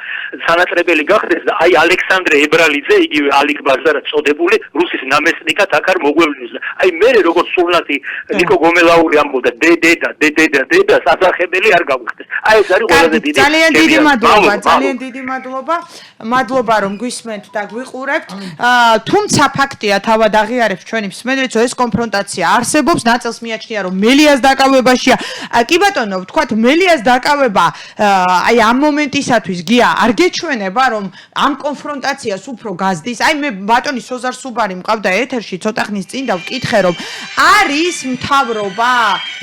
სანატრებელი გახდეს და აი ალექსანდრე ებრალიძე იგივე ალიკ ბაზარა წოდებული რუსის ნამესნიკად აქ არ მოგვევლიოს აი მე როგორც სულნათი ნიკო გომელაური ამბობდა დედა სასახებელი არ გავხდეს აი ეს არის ყველაზე დიდი ძალიან დიდი მადლობა რომ გვისმენთ და გვიყურებთ თუმცა ფაქტია თავად აღიარებს ჩვენი მსმენელიც ეს კონფრონტაცია არსებობს ნაწილს მიაჩნია რომ მელიას დაკავებაშია კი ბატონო ვთქვათ მელიას დაკავება აი ამ მომენტისათვის გია არ გეჩვენება რომ ამ კონფრონტაციას უფრო გაზდის აი მე ბატონი სოზარ სუბარი მყავდა ეთერში ცოტა ხნის წინ და ვკითხე რომ არის მთავრობა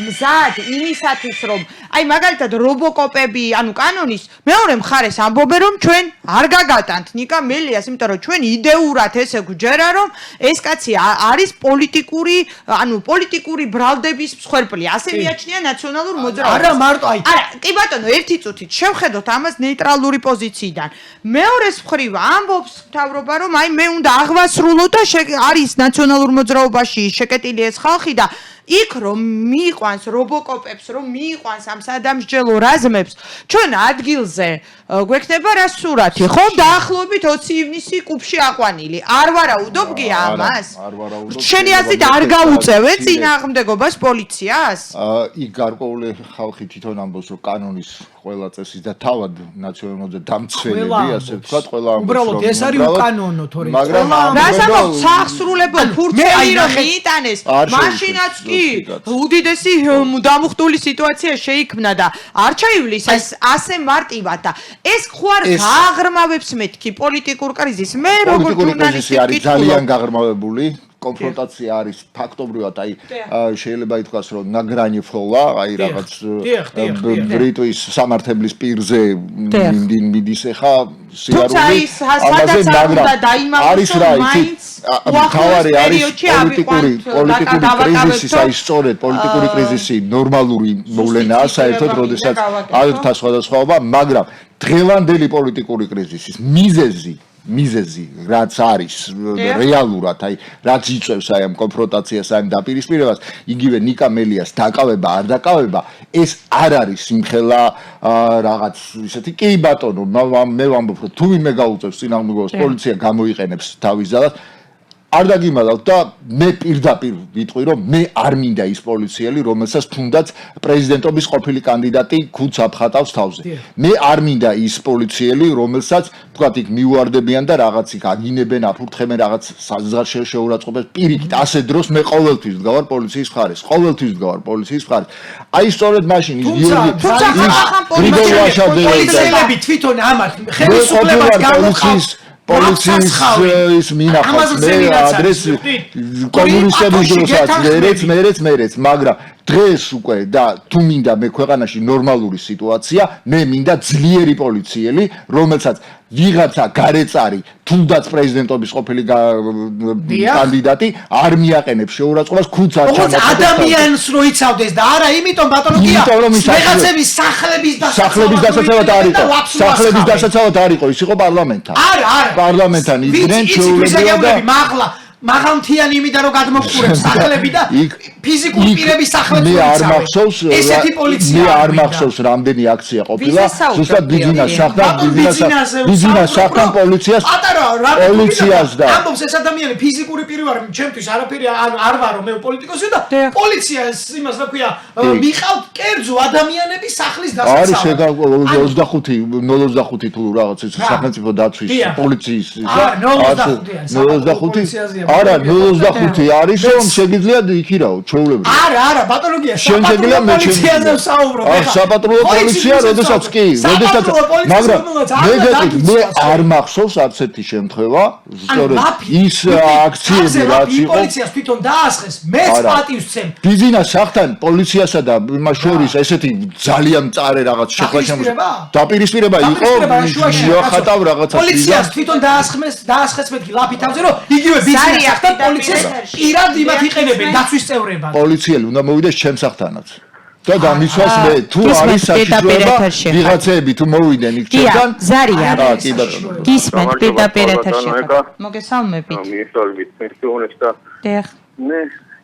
მზად იმისათვის რომ აი მაგალითად რობოკოპები ანუ კანონის მეორე მხარეს ამბობენ რომ ჩვენ არ გაგატანთ ნიკა მელიას იმიტომ რომ ჩვენ იდეურად ესე გვჯერა რომ ეს კაცი არის პოლიტიკური ბრალდების მსხვერპლი ასე მიაჩნია ნაციონალურ მოძრაობას არა მარტო აი არა კი ბატონო ერთი წუთით შევხედოთ ამას ნეიტრალური პოზიციიდან მეორეს მხრივ ამბობს მთავრობა რომ აი მე უნდა აღვასრულო და არის ნაციონალურ მოძრაობაში შეკეტილი ეს ხალხი და იქ რომ მიიყვანს რობოკოპებს რომ მიიყვანს ამ სადამსჯელო რაზმებს ჩვენ ადგილზე გვექნება რა სურათი ხო დაახლოებით 20 ივნისი კუბში აყვანილი არ ვარაუდობ გია ამას შენი აზრით არ გაუწევენ წინააღმდეგობას პოლიციას იქ გარკვეული ხალხი თვითონ ამბობს რომ კანონის ყველა წესის და თავად ნაციონალურზე დამცველები, ასე ვთქვათ, ყველა ამბობს. უბრალოდ ეს არის უკანონო თორე. მაგრამ რასაკვირველია, სახსრულებო ფურცელი რომ მიიტანეს, მაშინაც კი უდიდესი დამუხტული სიტუაცია შეიქმნა და არ ჩაივლის ეს ასე მარტივად და ეს ხო არ გააღრმავებს მეთქი პოლიტიკურ კრიზისს. მე როგორ ჟურნალისტი არის ძალიან გაღრმავებული. კონფრონტაცია არის ფაქტობრივად, აი შეიძლება ითქვას, რომ ნაგრანი-ფოლა, აი რაღაც ბრიტვის სამართლებლის პირზე მიდის ახლა სიარული. სადაც უნდა დაიმალოს, მაინც თავარი არის პოლიტიკური კრიზისი, აი სწორედ პოლიტიკური კრიზისი ნორმალური მოვლენაა საერთოდ, როდესაც აერთა სხვადასხვაობა, მაგრამ დღევანდელი პოლიტიკური კრიზისის მიზეზი რაც არის რეალურად, აი რაც იწევს აი ამ კონფრონტაციას, აი ამ დაპირისპირებას, იგივე ნიკა მელიას დაკავება, არ დაკავება, ეს არ არის სიმხელა რაღაც ისეთი კი ბატონო, მე ვამბობ, რომ თუ ვინმე გაუწევს წინააღმდეგობას, პოლიცია გამოიყენებს თავის ძალას. არ დაგიმალავთ და მე პირდაპირ ვიტყვი, რომ მე არ მინდა ის პოლიციელი, რომელსაც თუნდაც პრეზიდენტობის ყოფილი კანდიდატი ქუდს აფხატავს თავზე. მე არ მინდა ის პოლიციელი, რომელსაც თქვათ იქ მიუვარდებიან და რაღაც იქ აგინებენ, აფურთხებენ რაღაც საზღარ შეურაცხყოფას. პირიქით, ასე დროს მე ყოველთვის ვდგავარ პოლიციის მხარეს. ყოველთვის ვდგავარ პოლიციის მხარეს. აი სწორედ მაშინ ის პოლიციელები თვითონ ამათ ხელისუფლებას გამოხავს პოლიციის მინახავს მე ადრეს კომუნისტების დროსაც მერეც მაგრამ დღეს უკვე და თუ მინდა მე ქვეყანაში ნორმალური სიტუაცია მე მინდა ძლიერი პოლიციელი რომელსაც ვიღაცა გარეწარი თუნდაც პრეზიდენტობის ყოფილი კანდიდატი არ მიაყენებს შეურაცხყოფას ქუჩა ადამიანს რო იცავდეს და არა იმიტომ ბატონო გია ვიღაცების სახლების დასაცავად არ იყო სახლების დასაცავად არ იყო ის იყო პარლამენტთან პარლამენტთან იდნენ შეულებია მაღალმთიანი იმიდან რომ გადმოხურებს სახლები და ფიზიკური პირების სახლები მე არ მახსოვს რამდენი აქცია ყოფილა ზუსტად ბიზნეს სახთან პოლიციას და ამბობს ეს ადამიანი ფიზიკური პირი ვარ ჩემთვის არაფერი არ ვარო მე პოლიტიკოსი და პოლიციას იმას რა ქვია მიყავთ კერძო ადამიანების სახლის დასაცავად არის 25 თუ რაღაც ის სახელმწიფო დაცვის პოლიციის არა 25 არის რომ შეგიძლია იქირაო ჩაულებრივ არა ბატონოგია საპატრულო პოლიციაზე ვსაუბრობ საპატრულო პოლიცია როდესაც მაგრამ მე არ მახსოვს არც ერთი შემთხვევა სწორედ ის აქციები რაც იყო პოლიციას თვითონ დაასხეს მეც პატივს ვცემ ბიზნეს სახთან პოლიციასა და იმას შორის ესეთი ძალიან მწარე რაღაც შეხვედრა დაპირისპირება იყო ხატავ რაღაცა პოლიციას თვითონ დაასხეს მეთქი ლაფი თავზე რომ იგივე ბიზნეს სახთან პოლიციას პირად იმათ იყენებენ დაცვის წევრებად პოლიციელი უნდა მოვიდეს ჩემს სახთანაც და გამიცვას მე თუ არის საშიშროება ვიღაცები თუ მოვიდნენ იქ ჩემთან ზარია გისმენთ პირდაპირ ეთერში მოგესალმებით მოგესალმებით პენსიონერს და მე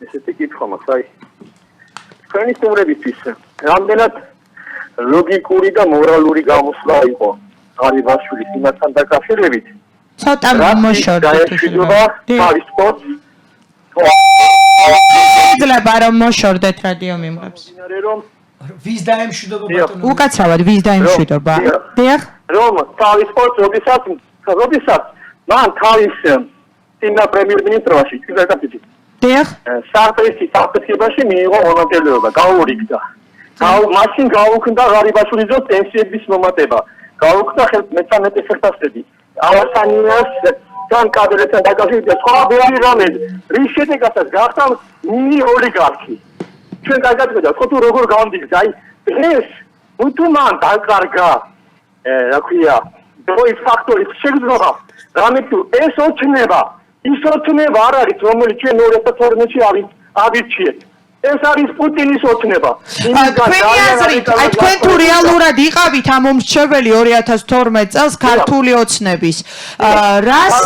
ესეთი კითხვა მაქვს აი თქვენი სტუმრებისთვის რამდენად ლოგიკური და მორალური გამოსვლა იყო ღარიბაშვილის იმასთან დაკავშირებით ცოტა მოშორდეთ თავის პოსტს ძლება რომ მოშორდეთ რადიო მიმღებს ვის დაემშვიდობა ბატონო უკაცრავად ვის დაემშვიდობა დიახ რომ თავის პოსტს როდესაც მან თავის წინა პრემიერ-მინისტრობაში ჩიკაგაფიჩი დიახ საფრთხეებაში მიიღო მონაწილეობა გაურიგდა მაშინ გაუქმდა ღარიბაშვილის დროს პენსიების მომატება გაუქმდა მეცამეტე ხელფასები ავასანიას თან კადრებთან დაკავშირებით სხვა ბევრი რამე რის შედეგადაც გახდა მინი ოლიგარქი ჩვენ დაგაწყვეტა თუ როგორ გავამდგრდა აი დღეს თუ მან დაკარგა რა ქვია დროის ფაქტორის შეგრძნება რამე თუ ეს ოჩნება ის ოჩნება არ არის რომელიც ჩვენ 2012-ში ავირჩიეთ ეს არის პუტინის ოჩნება თქვენი აზრით აი თქვენ თუ რეალურად იყავით ამ მომრჩეველი 2012 წელს ქართული ოცნების რას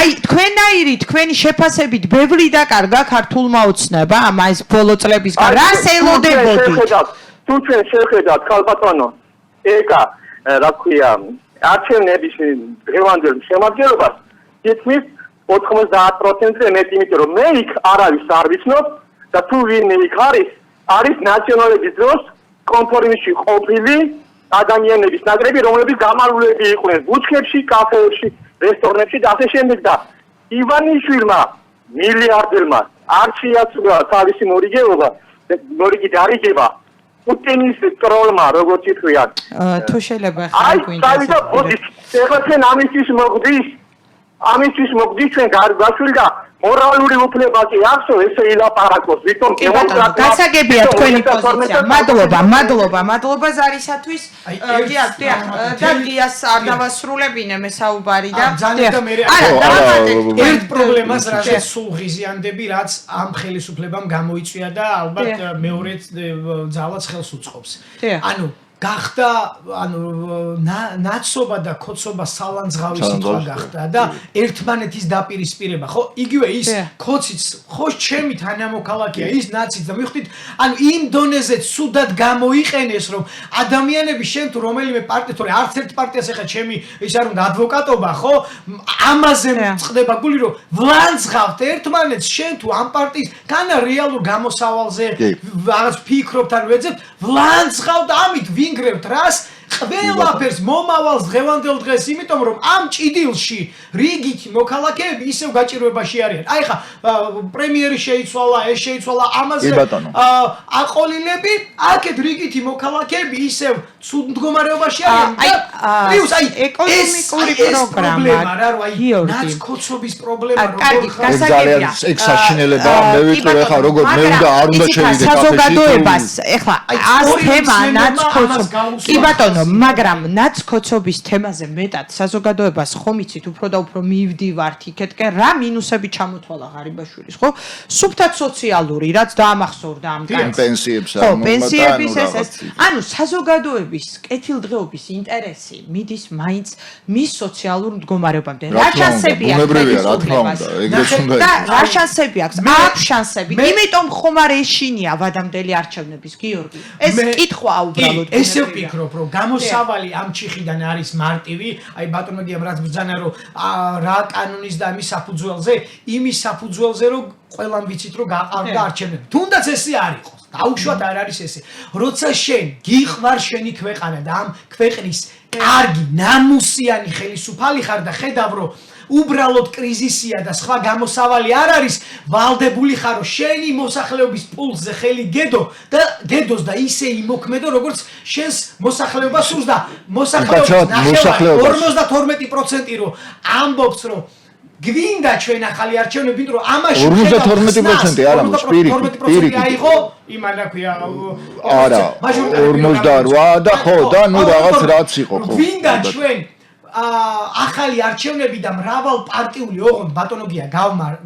აი თქვენაირი თქვენი შეფასებით ბევრი დაკარგა ქართულმა ოცნებამ აი ეს ბოლო წლებისგან რას ელოდებოდით თუ ჩვენ შევხედავთ ხალბატონო ეკა რა ქვია არჩევნების დღევანდელ შემადგენლობას თითქმის 90%-ზე მეტი იმიტომ რომ მე იქ არავის არ ვიცნობ და თუ ვინმე იქ არის ნაციონალების დროს კონფორმში ყოფილი ადამიანების ნაკრები, რომლებიც გამარჯვებულები იყვნენ ბუჩქებში, კაფეებში, რესტორნებში და ასე შემდეგ და ივანიშვილმა მილიარდერმა არ შეაცვლა თავისი მორიგი დარიგება პუტინის ტროლმა, როგორც ითქვიან. თუ შეიძლება ხარ გვინდა. ეხლა ჩვენ ამისთვის მოგდის ჩვენ გარდაშვილი და მორალური უფლება კი აქვს, ესე ილაპარაკოს, ვითომ დემოკრატია. გასაგებია თქვენი პოზიცია. მადლობა ზარისათვის. დიახ, და გიას არ დავასრულებინე მე საუბარი და ერთ პრობლემას რასაც სულ ღიზიანდები, რაც ამ ხელისუფლებამ გამოიწვია და ალბათ მეორე ძალაც ხელს უწყობს. ანუ გახდა ნაცობა და ქოცობა სალანძღავი სიტყვა გახდა და ერთმანეთის დაპირისპირება ხო იგივე ის ქოციც ხო ჩემი თანამოქალაქეა ის ნაციც და მივხვდით ანუ იმ დონეზე ცუდად გამოიყენეს რომ ადამიანები შენ თუ რომელიმე პარტია თორე არც ერთ პარტიას ეხა ჩემი ის არ უნდა ადვოკატობა ხო ამაზე წდება გული რომ ვლანძღავთ ერთმანეთს შენ თუ ამ პარტიის განა რეალურ გამოსავალზე რაღაც ფიქრობთ ან ვეძებთ ვლანძღავთ ამით ვინგრევთ რას ყველაფერს მომავალს დღევანდელ დღეს იმიტომ რომ ამ ჭიდილში რიგით მოქალაქეები ისევ გაჭირვებაში არიან აი ხა პრემიერი შეიცვალა ეს შეიცვალა ამაზე აყოლილები აქეთ რიგითი მოქალაქეები ისევ ცუდ მდგომარეობაში არიან პლუს აი ეკონომიკური პროგრამა რა რო აი ნაცქოცობის პრობლემა როგორ ძალიან ეგ საშინელებაა მე ვიტყვი ხა როგორ მე უნდა არ უნდა შევიდე საზოგადოებას ეხლა ას თემა ნაცქოცობა კი ბატონო მაგრამ ნაცქოცობის თემაზე მეტად საზოგადოებას ხომ იცით უფრო და უფრო მივდივართ იქეთკენ რა მინუსები ჩამოთვალა ღარიბაშვილის ხო სუფთად სოციალური რაც დაამახსოვრდა ამ პენსიებს ხო პენსიების ეს ანუ საზოგადოების კეთილდღეობის ინტერესი მიდის მაინც მის სოციალურ მდგომარეობამდე რა შანსები აქვს რა შანსები აქვს აქვს შანსები იმიტომ ხომ არ ეშინია ვადამდელი არჩევნების გიორგი ეს კითხვა უბრალოდ ესე ვფიქრობ რომ გამოსავალი ამ ჩიხიდან არის მარტივი, აი ბატონო დიამ რაც ბრძანა რომ რა კანონის და ამის საფუძველზე, იმის საფუძველზე რომ ყველამ ვიცით რომ გაყავდა არჩევნები. თუნდაც ესე არ იყოს. დაუშვათ არ არის ესე. როცა შენ გიყვარ შენი ქვეყანა და ამ ქვეყნის კარგი, ნამუსიანი ხელისუფალი ხარ და ხედავ რომ უბრალოდ კრიზისია და სხვა გამოსავალი არ არის ვალდებული ხარო შენი მოსახლეობის პულსზე ხელი გედოს და ისე იმოქმედო როგორც შენს მოსახლეობას სურს და მოსახლეობის 52% რომ ამბობს რომ გვინდა ჩვენ ახალი არჩევნები იმიტომ რომ ამაში 52% არ ამბობს პირიქით აიღო იმან რა ქვია არა 48 და ხო და ნუ რაღაც რაც იყო ხო გვინდა ჩვენ ახალი არჩევნები და მრავალპარტიული ოღონდ ბატონოგია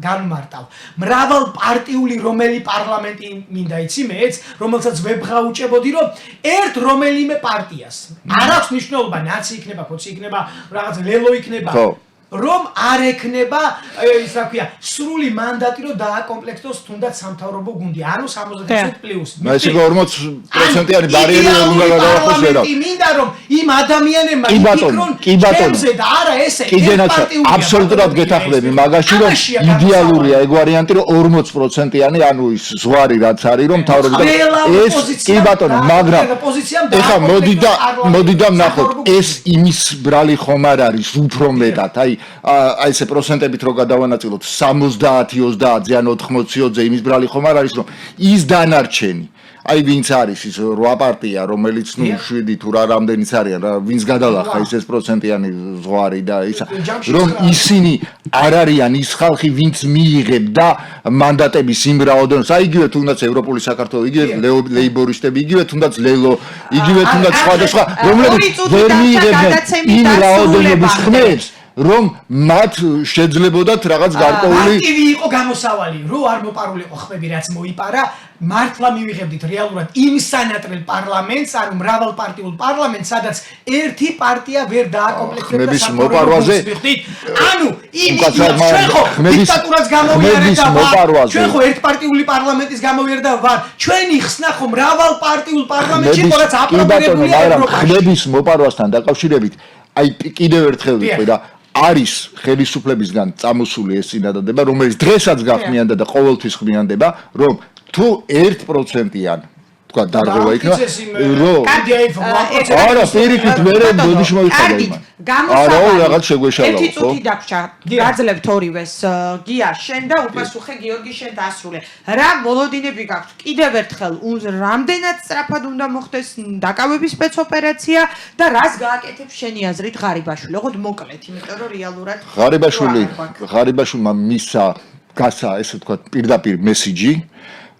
განმარტავ მრავალპარტიული რომელი პარლამენტი მინდა იცი მეც რომელსაც ვებღაუჭებოდი რომ ერთ რომელიმე პარტიას არ აქვს მნიშვნელობა ნაცი იქნება ქოცი იქნება რაღაც ლელო იქნება რომ არ ექნება ის რა ქვია სრული მანდატი რომ დააკომპლექტოს თუნდაც სამთავრობო გუნდი ანუ 65 პლუს ეს 40%-იანი ბარიერი არ უნდა გადაახოს ვერა მინდა რომ იმ ადამიანებმა იფიქრონ ჩემზე და არა ესე პარტიული აბსოლუტურად გეთახმები მაგაში რომ იდეალურია ეგ ვარიანტი რომ 40%-იანი ანუ ის ზღვარი რაც არის რომ მთავრობა ეს კი ბატონო მაგრამ ეხა მოდი და ვნახოთ ეს იმის ბრალი ხომ არ არის უფრო მეტად აი ესე პროცენტებით რო გადავანაწილოთ 70-30-ზე ან 80-ზე იმის ბრალი ხომ არ არის რომ ის დანარჩენი აი ვინც არის ის 8 პარტია რომელიც ნუ 7 თუ რა რამდენიც არიან რა ვინც გადალახა ის პროცენტიანი ზღვარი და ისა რომ ისინი არ არიან ის ხალხი ვინც მიიღებ და მანდატების იმ რაოდენობას აი იგივე თუნდაც ევროპული საქართველო იგივე ლეიბორისტები იგივე თუნდაც ლელო იგივე თუნდაც სხვა რომლებიც ვერ მიიღებენ იმ რაოდენობის ხმებს რომ მათ შეძლებოდათ რაღაც გარკვეული აქტივი იყო გამოსავალი რო არ მოპარულიყო ხმები რაც მოიპარა მართლა მივიღებდით რეალურად იმ სანატრელ პარლამენტს ანუ მრავალპარტიულ პარლამენტს სადაც ერთი პარტია ვერ დააკომპლექტებდა ხმების მოპარვაზე ანუ დიქტატურას გამოვიარეთ ჩვენ ხო ერთპარტიული პარლამენტის გამოვიარეთ ვარ ჩვენი ხსნა ხო მრავალპარტიულ პარლამენტში ყოლაც აპრობირებულია ევროპაში ხმების მოპარვასთან დაკავშირებით აი კიდევ ერთხელ ვიტყვი რა არის ხელისუფლებისგან წამოსული ეს წინადადება, რომელიც დღესაც გახმიანდა და ყოველთვის ხმიანდება, რომ თუ 1%-იან თქვა დარღვევა იქნება რომ არა პირიქით მე ბოდიში მოიხადა იმან არა რაღაც შეგვეშალა ერთი წუთი დაგვრჩა გაძლევთ ორივეს გია შენ და უპასუხე გიორგი შენ დაასრულე რა მოლოდინები გაქვთ კიდევ ერთხელ რამდენად სწრაფად უნდა მოხდეს დაკავების სპეცოპერაცია და რას გააკეთებს შენი აზრით ღარიბაშვილი ოღონდ მოკლედ იმიტომ რომ რეალურად ღარიბაშვილმა მისა გასა ესე თქვა პირდაპირ მესიჯი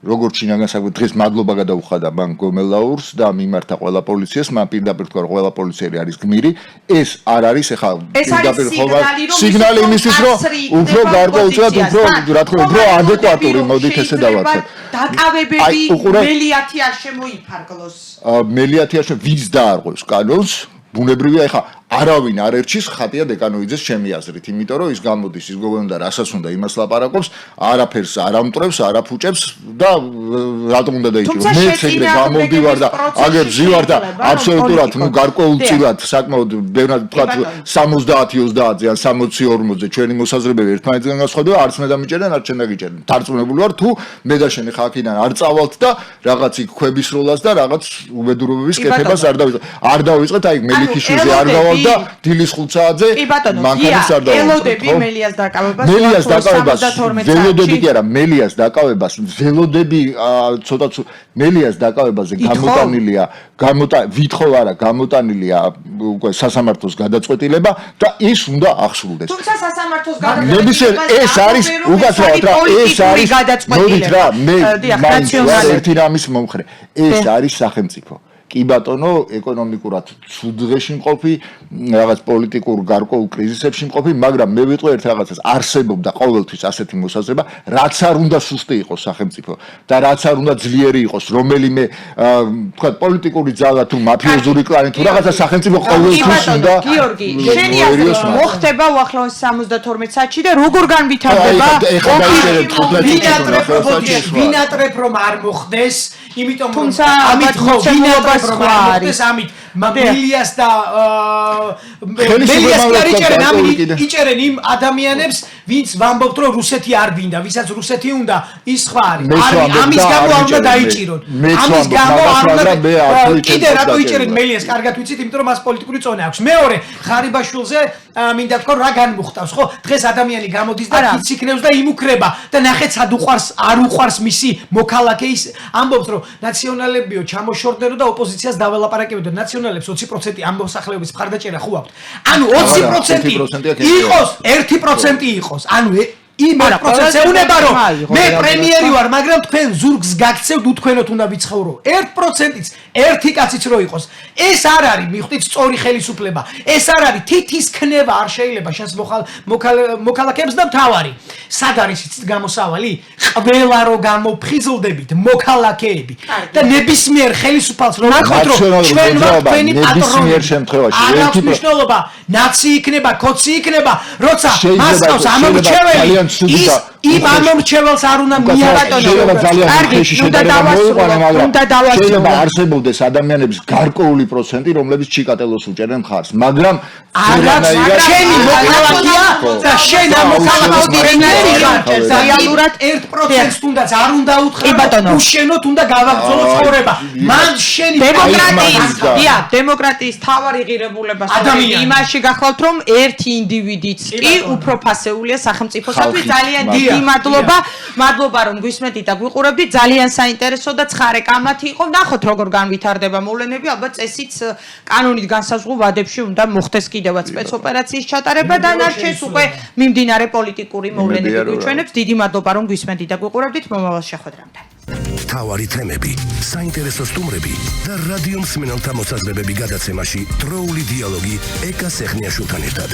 როგორც შინაგან საქმეთა დღეს მადლობა გადაუხადა მან გომელაურს და მიმართა ყველა პოლიციას მან პირდაპირ თქვა რომ ყველა პოლიციელი არის გმირი ეს არ არის ეხლა პირდაპირ ხოვა სიგნალი იმისთვის რომ უფრო გარკვეულწილად უფრო რა თქმა უნდა უფრო ადეკვატური მოდით ესე დავარქვათ დაკავებები მელიათი არ შემოიფარგლოს მელიათი არ ვინც დაარღვევს კანონს ბუნებრივია ეხლა არავინ არ ერჩის ხატია დეკანოიძეს ჩემი აზრით, იმიტომ რომ ის გამოდის, ის გოგონდა რასაც უნდა იმას ლაპარაკობს, არაფერს არ ამტრებს, არ აფუჭებს და რატომ უნდა დაიჭირო? მეც ეგრე გამოვდივარ და აგერ ვზივარ და აბსოლუტურად ნუ გარკვეულწილად საკმაოდ ბევრად თქვა 70-30-ზე ან 60-40-ზე ჩვენი მოსაზრებები ერთმანეთისგან განსხვავდება, არც მე და მიჭერენ, არც შენ და გიჭერენ. დარწმუნებული ვარ თუ მე და შენ ხა აქედან არ წავალთ და რაღაც იქ ქვების როლას და რაღაც უბედურებების კეთებას არ დავიწყეთ, აი მელიქიშვილზე არ გავალ და დილის 5 საათზე მანქანის არ დავა. ელოდები მელიას დაკავებას. ველოდები კი არა, მელიას დაკავებას, ველოდები ცოტა მელიას დაკავებაზე გამოტანილია, ვითხოვ არა, გამოტანილია უკვე სასამართლოს გადაწყვეტილება და ის უნდა ახსრულდეს. თუმცა სასამართლოს გადაწყვეტილება ეს არის უკაცრავად რა, ეს არის მოდით რა, მე ერთი რამის მომხრე. ეს არის სახელმწიფო. კი ბატონო, ეკონომიკურად ცუდ დღეში მყოფი, რაღაც პოლიტიკურ გარკვეულ კრიზისებში მყოფი, მაგრამ მე ვიტყვი ერთ რაღაცას, არსებობდა ყოველთვის ასეთი მოსაზრება, რაც არ უნდა სუსტი იყოს სახელმწიფო და რაც არ უნდა ძლიერი იყოს, რომელიმე თქვა პოლიტიკური ძალა თუ მაფიოზური კლანი თუ რაღაცა სახელმწიფო ყოველთვის უნდა გიორგი, შენი აზრით მოხდება უახლოეს 72 საათში და როგორ განვითარდება? ვინატრებ რომ არ მოხდეს, იმიტომ რომ თუმცა ამით მოცემულობა სხვა არის. ამით მილიას და მელიას კი არ იჭერენ, ამით იჭერენ იმ ადამიანებს, ვინც ვამბობთ რომ რუსეთი არ გინდა, ვისაც რუსეთი უნდა, ის სხვა არის. ამის გამო არ უნდა დაიჭიროთ. ამის გამო არ უნდა კიდე რატო იჭერენ მელიას, კარგად ვიცით, იმიტომ რომ მას პოლიტიკური წონა აქვს. მეორე, ღარიბაშვილზე მინდა თქვა რა განმუხტავს, ხო? დღეს ადამიანი გამოდის და იციქნევს და იმუქრება და ნახეთ სად უყვარს, არ უყვარს მისი მოქალაქე ის ამბობს რომ ნაციონალებიო ჩამოშორდნერო და ოპოზიციას დაველაპარაკებოდო ნაციონალებს 20% ამ მოსახლეობის მხარდაჭერა ხო აქვთ. ანუ 20% იყოს, 1% იყოს. ანუ იმ 1%-ზე უნება რომ მე პრემიერი ვარ, მაგრამ თქვენ ზურგს გაგცევთ, უთქვენოთ უნდა ვიცხოვრო. 1%-იც, ერთი კაციც რო იყოს. ეს არ არის, მიხვდით, სწორი ხელისუფლება. ეს არ არის, თითის ქნება არ შეიძლება შენს მოქალაქეებს და მთავარი. სად არის იცით გამოსავალი? ყველა რო გამოფხიზლდებით მოქალაქეები და ნებისმიერ ხელისუფალს რო ნახოთ რომ ჩვენ ვართ თქვენი პატრონი. არის მნიშვნელობა, ნაცი იქნება, კოცი იქნება, როცა მასწავს ამორჩეველი იმ ამორჩეველს არ უნდა მიაბატონო. კარგი, უნდა დავასრულო. არსებობდეს ადამიანების გარკვეული პროცენტი, რომლებიც ჩიკატელოს უჭერენ მხარს, მაგრამ შენი მოქალაქეა და შენ ამ მოქალაქეობის პრემიერი რეალურად 1%-ს თუნდაც არ უნდა უთხრა, უშენოთ უნდა გავაგრძელოთ ცხოვრება. მან შენი დემოკრატიის თავარი ღირებულება იმაში გახლავთ, რომ ერთი ინდივიდიც კი უფრო ფასეულია სახელმწიფოსათვის. ძალიან დიდი მადლობა რომ გვისმენთ და გვიყურებდით. ძალიან საინტერესო და ცხარე კამათი იყო. ნახოთ როგორ განვითარდება მოვლენები. ალბათ წესიც კანონით განსაზღვრულ ვადებში უნდა მოხდეს კიდევაც სპეცოპერაციის ჩატარება და ნარჩენს უკვე მიმდინარე პოლიტიკური მოვლენები გვიჩვენებს. დიდი მადლობა რომ გვისმენთ და გვიყურებდით. მომავალ შეხვედრამდე. თავარი თემები, საინტერესო სტუმრები და რადიო მსმენელთა მოსაზრებები გადაცემაში დროული დიალოგი ეკა სეხნიაშვილთან ერთად.